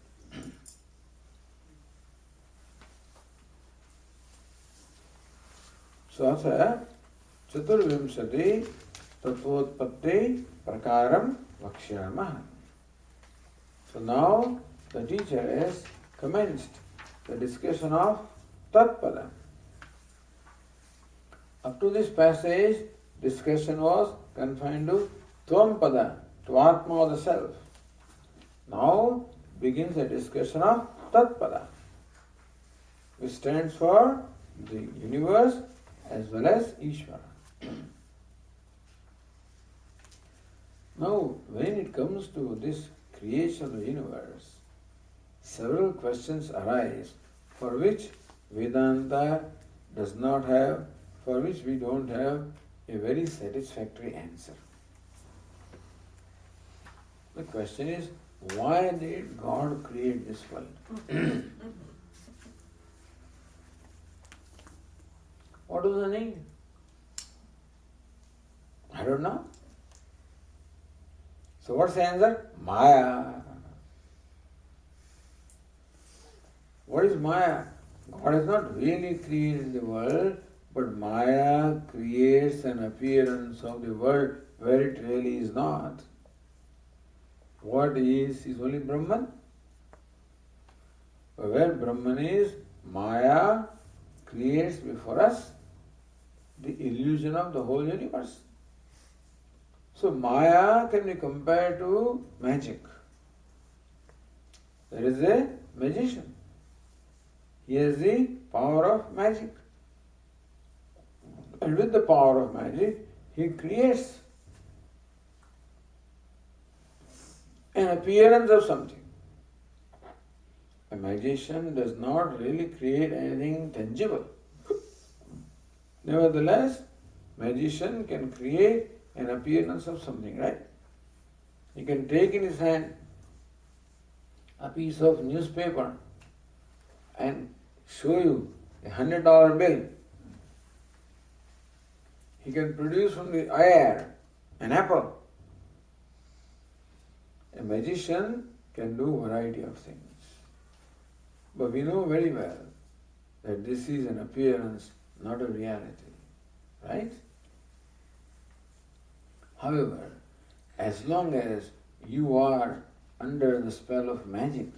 So, asa chaturvimsati tattvabodha prakaram vakshyamah. So now the teacher has commenced the discussion of Tattvabodha. Up to this passage, discussion was confined to Tvam Pada, to Atma or the Self. Now, begins a discussion of Tattvabodha, which stands for the universe as well as Ishvara. Now, when it comes to this creation of the universe, several questions arise for which Vedanta does not have, for which we don't have a very satisfactory answer. The question is, why did God create this world? What was the need? I don't know. So what's the answer? Maya. What is Maya? God has not really created the world, but Maya creates an appearance of the world where it really is not. What is only Brahman. Where Brahman is, Maya creates before us the illusion of the whole universe. So Maya can be compared to magic. There is a magician. He has the power of magic. And with the power of magic, he creates an appearance of something. A magician does not really create anything tangible. Nevertheless, magician can create an appearance of something, right? He can take in his hand a piece of newspaper and show you $100 bill. He can produce from the air an apple. A magician can do a variety of things. But we know very well that this is an appearance, not a reality. Right? However, as long as you are under the spell of magic,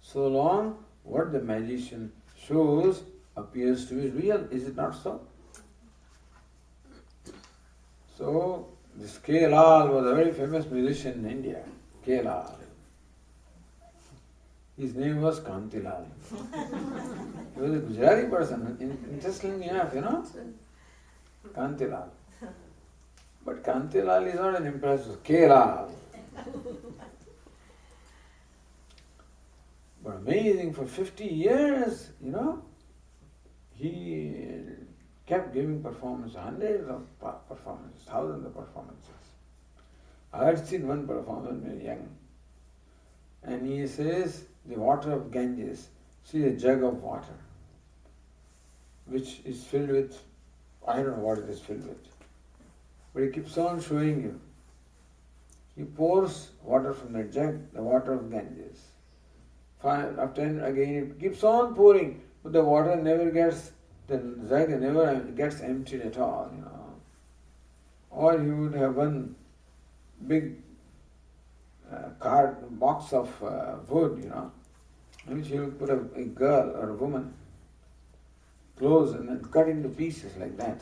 so long what the magician shows appears to be real. Is it not so? So, this K. Lal was a very famous musician in India. K. Lal. His name was Kantilal. He was a Gujarati person, interestingly enough, Kantilal. But Kantilal is not an impressive K. Lal. But amazing, for 50 years, he kept giving performances, hundreds of performances, thousands of performances. I had seen one performance when young. And he says, the water of Ganges, see a jug of water, which is filled with, I don't know what it is filled with. But he keeps on showing you. He pours water from that jug, the water of Ganges. After again it keeps on pouring, but the water never gets, the jug never gets emptied at all, Or he would have one big box of wood, in which he would put a girl or a woman clothes and then cut into pieces like that.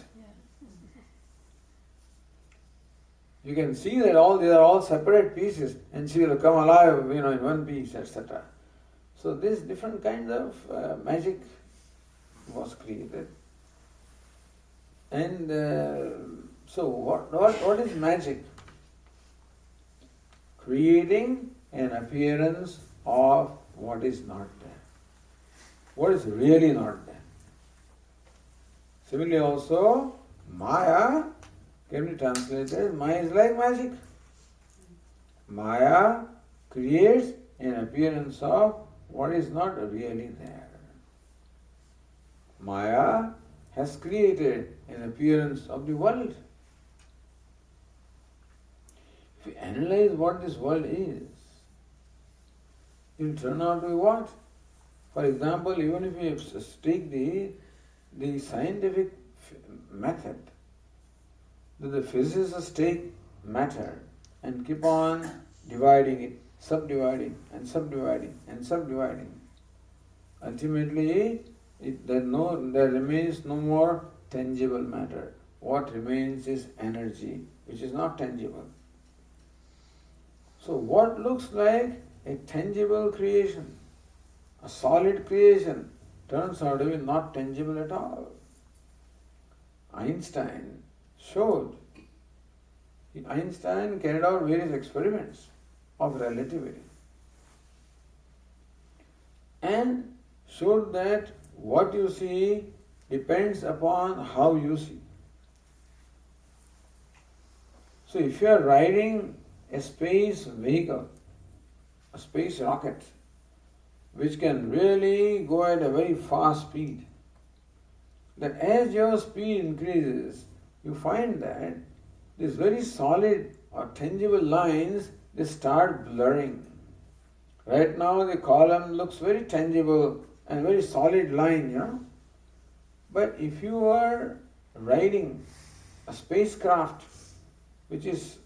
You can see that these are all separate pieces, and she will come alive, in one piece, etc. So this different kinds of magic was created. And so what is magic? Creating an appearance of what is not there. What is really not there. Similarly also, Maya can be translated, Maya is like magic. Maya creates an appearance of what is not really there. Maya has created an appearance of the world. If you analyze what this world is, it will turn out to be what? For example, even if you take the scientific method, that the physicists take matter and keep on dividing it, subdividing and subdividing and subdividing. Ultimately, there remains no more tangible matter. What remains is energy, which is not tangible. So what looks like a tangible creation, a solid creation, turns out to be not tangible at all. Einstein showed, Einstein carried out various experiments of relativity and showed that what you see depends upon how you see. So if you are riding a space vehicle, a space rocket, which can really go at a very fast speed, that as your speed increases, you find that these very solid or tangible lines, they start blurring. Right now the column looks very tangible and very solid line, But if you are riding a spacecraft which is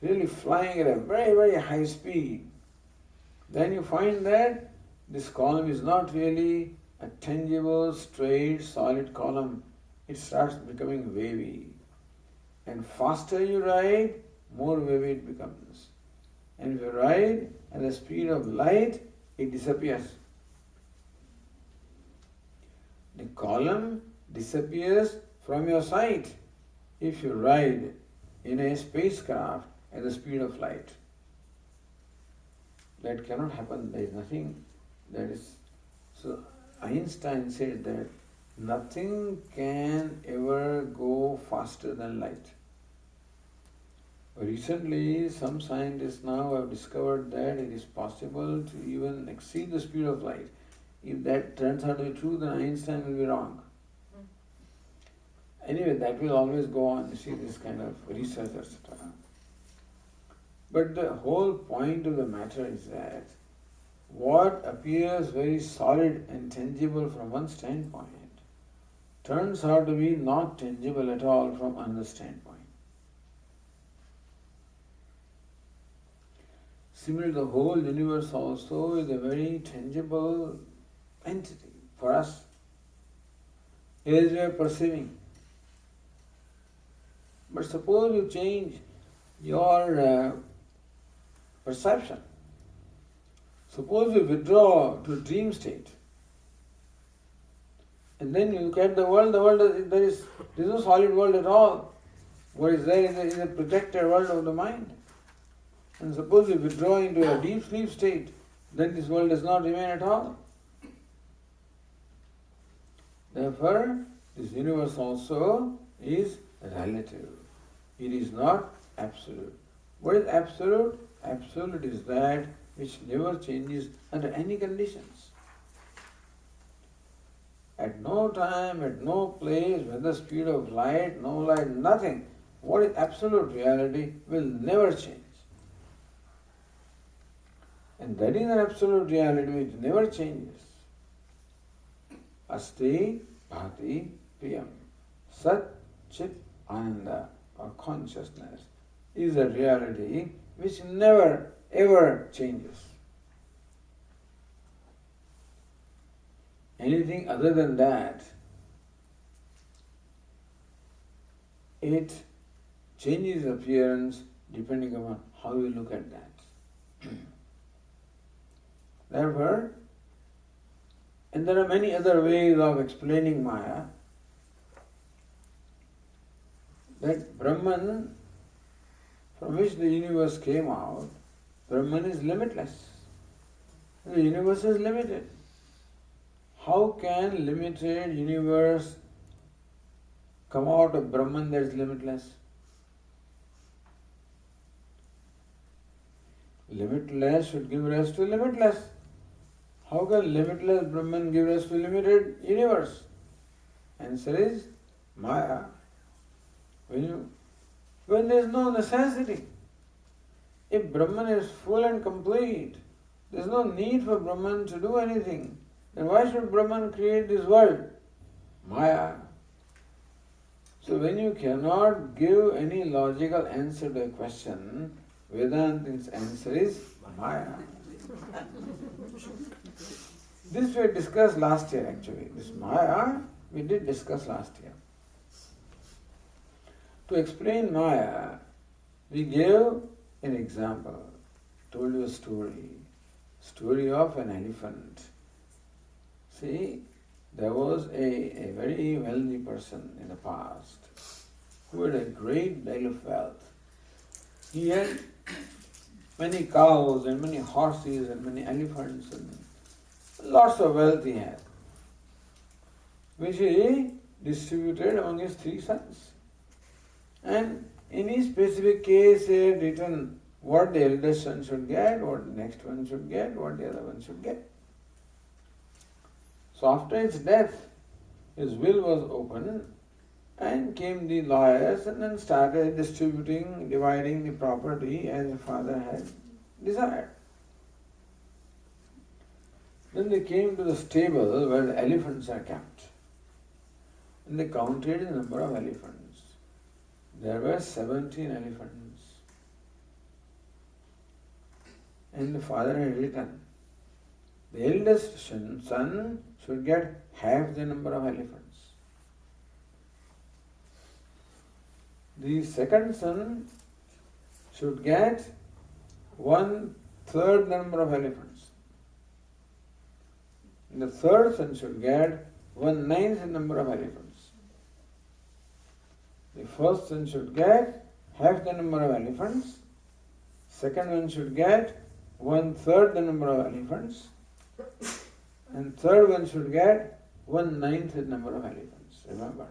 really flying at a very, very high speed, then you find that this column is not really a tangible, straight, solid column. It starts becoming wavy. And faster you ride, more wavy it becomes. And if you ride at the speed of light, it disappears. The column disappears from your sight if you ride in a spacecraft at the speed of light. That cannot happen. There is nothing that is. So Einstein said that nothing can ever go faster than light. Recently, some scientists now have discovered that it is possible to even exceed the speed of light. If that turns out to be true, then Einstein will be wrong. Anyway, that will always go on, you see, this kind of research, etc. But the whole point of the matter is that what appears very solid and tangible from one standpoint turns out to be not tangible at all from another standpoint. Similarly, the whole universe also is a very tangible entity for us, as we are perceiving. But suppose you change your perception. Suppose you withdraw to a dream state, and then you look at the world there is no solid world at all. What is there is a projected world of the mind. And suppose you withdraw into a deep sleep state, then this world does not remain at all. Therefore, this universe also is relative. It is not absolute. What is absolute? Absolute is that which never changes under any conditions. At no time, at no place, whether speed of light, no light, nothing. What is absolute reality will never change. And that is an absolute reality which never changes. Asti bhati priyam. Sat chit ananda, or consciousness, is a reality which never ever changes. Anything other than that, it changes appearance depending upon how you look at that. Therefore, and there are many other ways of explaining Maya, that Brahman, from which the universe came out, Brahman is limitless. The universe is limited. How can limited universe come out of Brahman that is limitless? Limitless should give rise to limitless. How can limitless Brahman give rise to limited universe? Answer is Maya. When there is no necessity. If Brahman is full and complete, there is no need for Brahman to do anything. Then why should Brahman create this world? Maya. So when you cannot give any logical answer to a question, Vedanta's answer is Maya. This we discussed last year actually. This Maya we did discuss last year. To explain Maya, we gave an example. told you a story of an elephant. See, there was a very wealthy person in the past who had a great deal of wealth. He had many cows and many horses and many elephants and lots of wealth he had, which he distributed among his 3 sons. And in his specific case, he had written what the eldest son should get, what the next one should get, what the other one should get. So after his death, his will was opened and came the lawyers and then started dividing the property as the father had desired. Then they came to the stable where the elephants are kept. And they counted the number of elephants. There were 17 elephants. And the father had written, the eldest son should get half the number of elephants. The second son should get 1/3 number of elephants. And the third son should get 1/9 number of elephants. The first son should get half the number of elephants. Second one should get 1/3 the number of elephants. And third one should get 1/9 the number of elephants. Remember,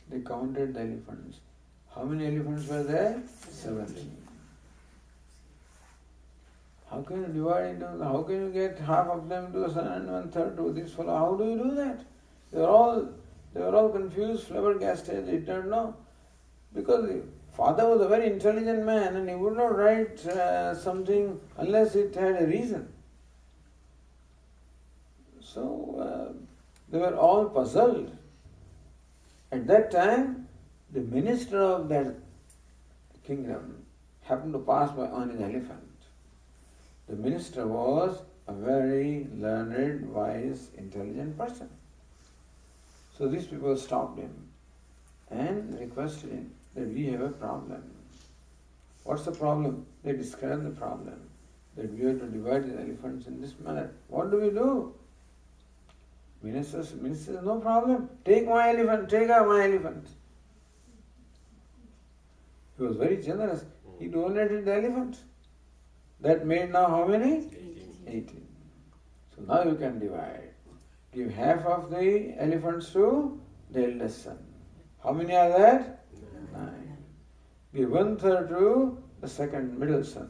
they counted the elephants. How many elephants were there? 17. How can you divide into, how can you get half of them to the son and 1/3 to this fellow? How do you do that? They were all confused, flabbergasted, they didn't know. Because the father was a very intelligent man and he would not write something unless it had a reason. So they were all puzzled. At that time, the minister of that kingdom happened to pass by on his elephant. The minister was a very learned, wise, intelligent person. So these people stopped him and requested him that we have a problem. What's the problem? They described the problem, that we have to divide the elephants in this manner. What do we do? Minister says, no problem. Take my elephant, take out my elephant. He was very generous. He donated the elephant. That made now how many? 18. So now you can divide. Give half of the elephants to the eldest son. How many are that? 9. Give 1/3 to the second middle son.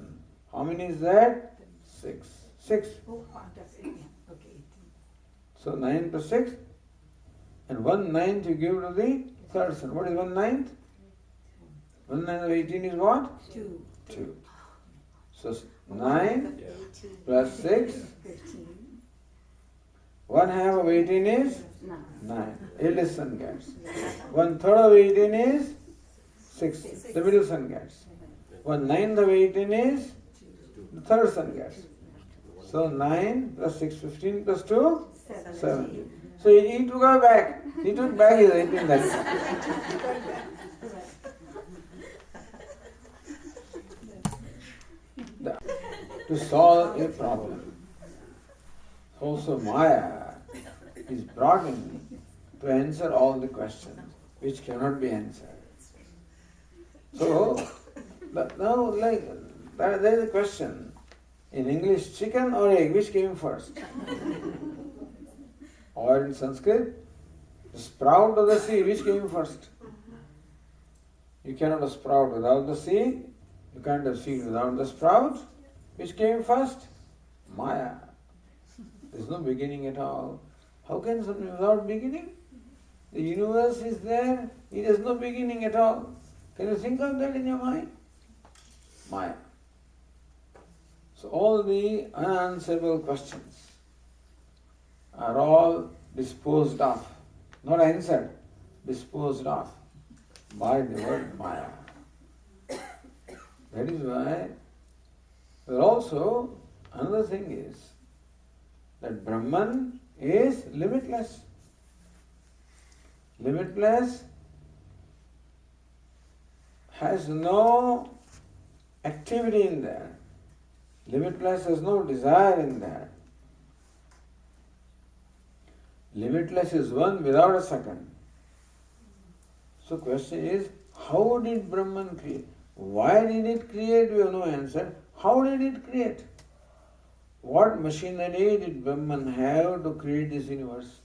How many is that? 6. 6. So 9 plus 6. And 1/9 you give to the third son. What is 1/9? 1/9 of 18 is what? 2. So 9 plus 6. 1/2 of 18 is 9. Eldest son gets. 1/3 of 18 is 6. The middle son gets. 1/9 of 18 is the third son gets. So 9 plus 6, 15 plus 2, 17. So he took her back. He took back his 18 that to solve a problem. Also Maya is brought in to answer all the questions which cannot be answered. So now there is a question. In English, chicken or egg, which came first? Or in Sanskrit, the sprout or the seed, which came first? You cannot have sprout without the seed. You can't have seed without the sprout. Which came first? Maya. There is no beginning at all. How can something without beginning? The universe is there. It has no beginning at all. Can you think of that in your mind? Maya. So all the unanswerable questions are all disposed of, not answered, disposed of by the word Maya. That is why, but also another thing is that Brahman is limitless. Limitless has no activity in there. Limitless has no desire in that. Limitless is one without a second. So question is, how did Brahman create? Why did it create? We have no answer. How did it create? What machinery did Brahman have to create this universe?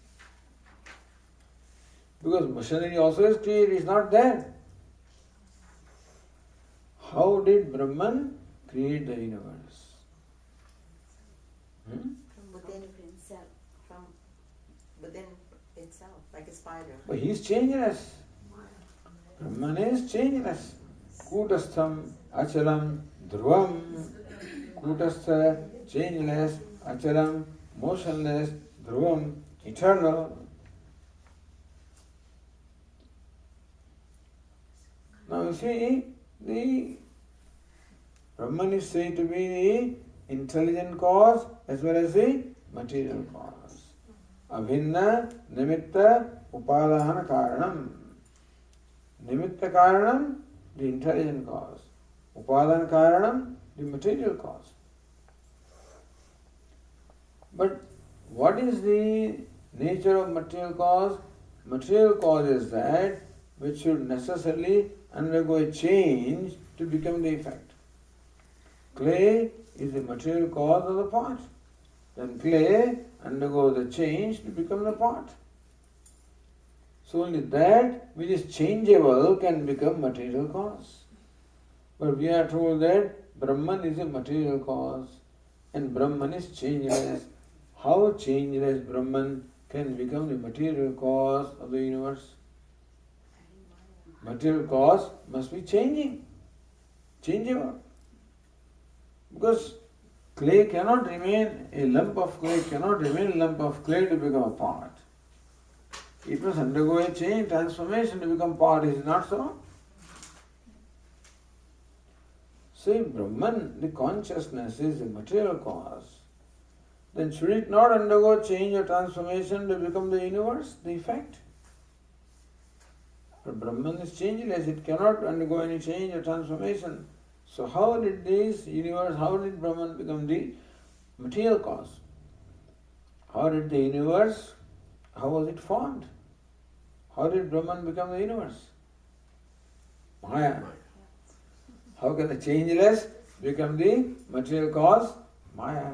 Because machinery also is created, is not there. How did Brahman create the universe? From within himself. From within itself, like a spider. But he is changeless. Brahman is changeless. Kutastham, achalam, dhruvam. Kutastha, changeless, achalam, motionless, dhruvam, eternal. Now you see, the Brahman is said to be the intelligent cause as well as the material cause. Abhinna nimitta upadana karanam. Nimitta karanam, the intelligent cause. Upadana karanam, the material cause. But what is the nature of material cause? Material cause is that which should necessarily undergo a change to become the effect. Clay is the material cause of the pot. Then clay undergoes the change to become the pot. So only that which is changeable can become material cause. But we are told that Brahman is a material cause and Brahman is changeless. How changeless Brahman can become the material cause of the universe? Material cause must be changing, changeable. Because clay cannot remain, a lump of clay cannot remain a lump of clay to become a pot. It must undergo a change, transformation to become pot, is it not so? So if Brahman, the consciousness, is the material cause, then should it not undergo change or transformation to become the universe, the effect? But Brahman is changeless, it cannot undergo any change or transformation. So how did this universe, how did Brahman become the material cause? How did the universe, how was it formed? How did Brahman become the universe? Maya. How can the changeless become the material cause? Maya.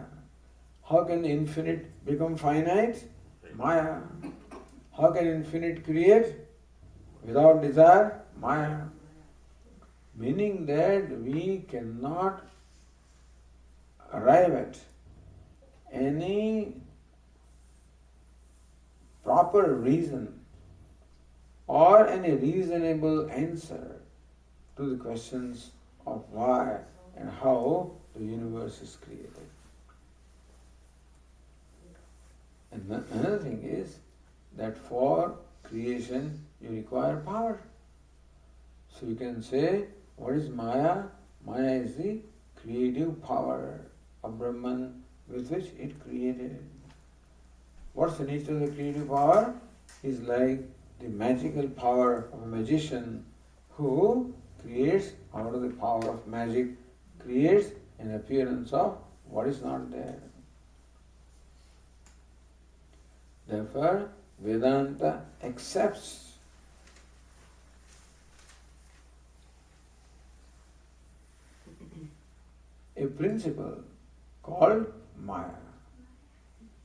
How can the infinite become finite? Maya. How can infinite create without desire? Maya. Meaning that we cannot arrive at any proper reason or any reasonable answer to the questions of why and how the universe is created. And another thing is that for creation you require power. So you can say, what is Maya? Maya is the creative power of Brahman with which it created. What's the nature of the creative power? It's like the magical power of a magician who creates out of the power of magic, creates an appearance of what is not there. Therefore, Vedanta accepts a principle called Maya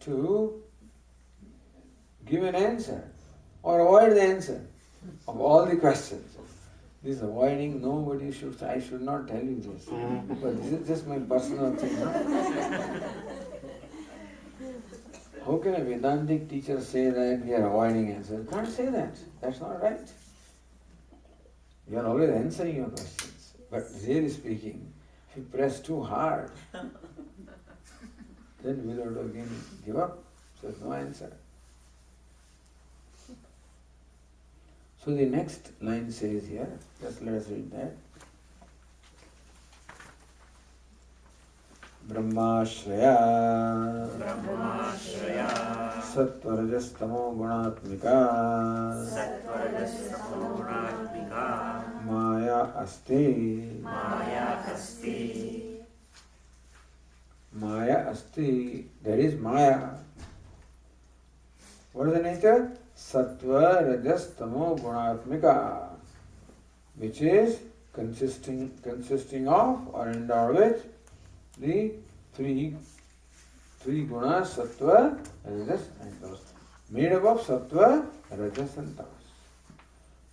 to give an answer or avoid the answer of all the questions. This avoiding, nobody should, I should not tell you this, but this is just my personal thing. No? How can a Vedantic teacher say that we are avoiding answers? Can't say that. That's not right. You are always answering your questions. But really speaking, if you press too hard, then we'll have to again give up. So there's no answer. So the next line says here, just let us read that. Brahmashraya Satvarajastamo Gunatmika Maya Asti. asti, that is Maya. What is the nature? Sattva, Rajas, Tamo, Gunatmika, which is consisting of or endowed with the three gunas, Sattva, Rajas and Tamas. Made up of Sattva, Rajas and Tamas.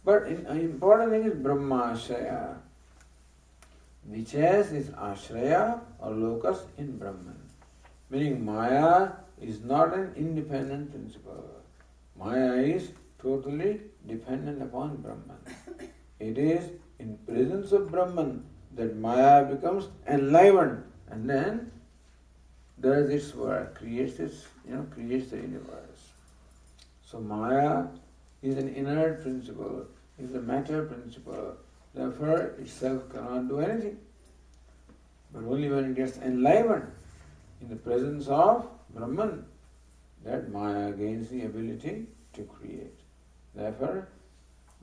But an important thing is Brahmashraya, which has its Ashraya or locus in Brahman. Meaning Maya is not an independent principle. Maya is totally dependent upon Brahman. It is in presence of Brahman that Maya becomes enlivened and then does its work, creates the universe. So Maya is an inert principle, is a matter principle, therefore itself cannot do anything. But only when it gets enlivened in the presence of Brahman, that Maya gains the ability to create. Therefore,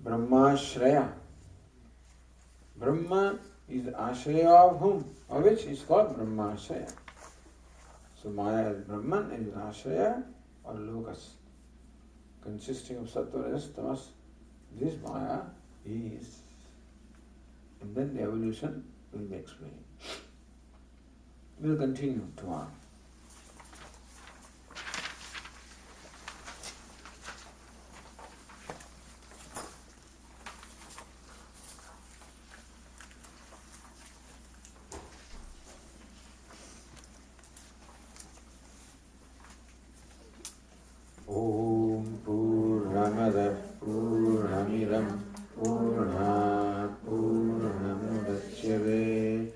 Brahmashraya. Brahma is the Ashraya of whom? Of which is called Brahmashraya. So Maya is Brahman, is Ashraya or locus, consisting of Sattva, Rajas, Tamas. This Maya is. And then the evolution will be explained. We will continue tomorrow. Om Purnamada Purnamidam Purnat Purnamudachyate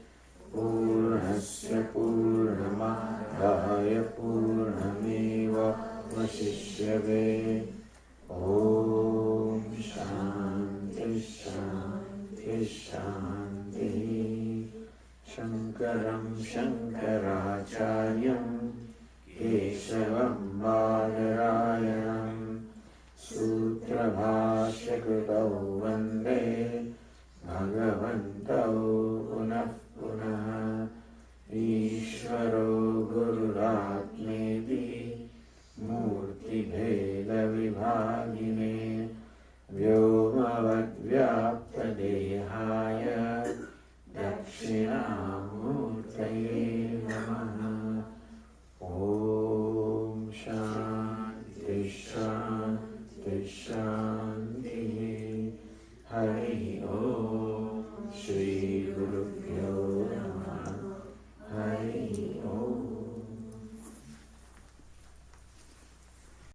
Purnasya Purnamadaya Purnameva Vasishyate. Om Shanti Shanti Shanti. Shankaram Shankaracharyam Keshavam Badarayanam Sutrabhashyakritau Vande Bhagavantau Punah Punah Ishvaro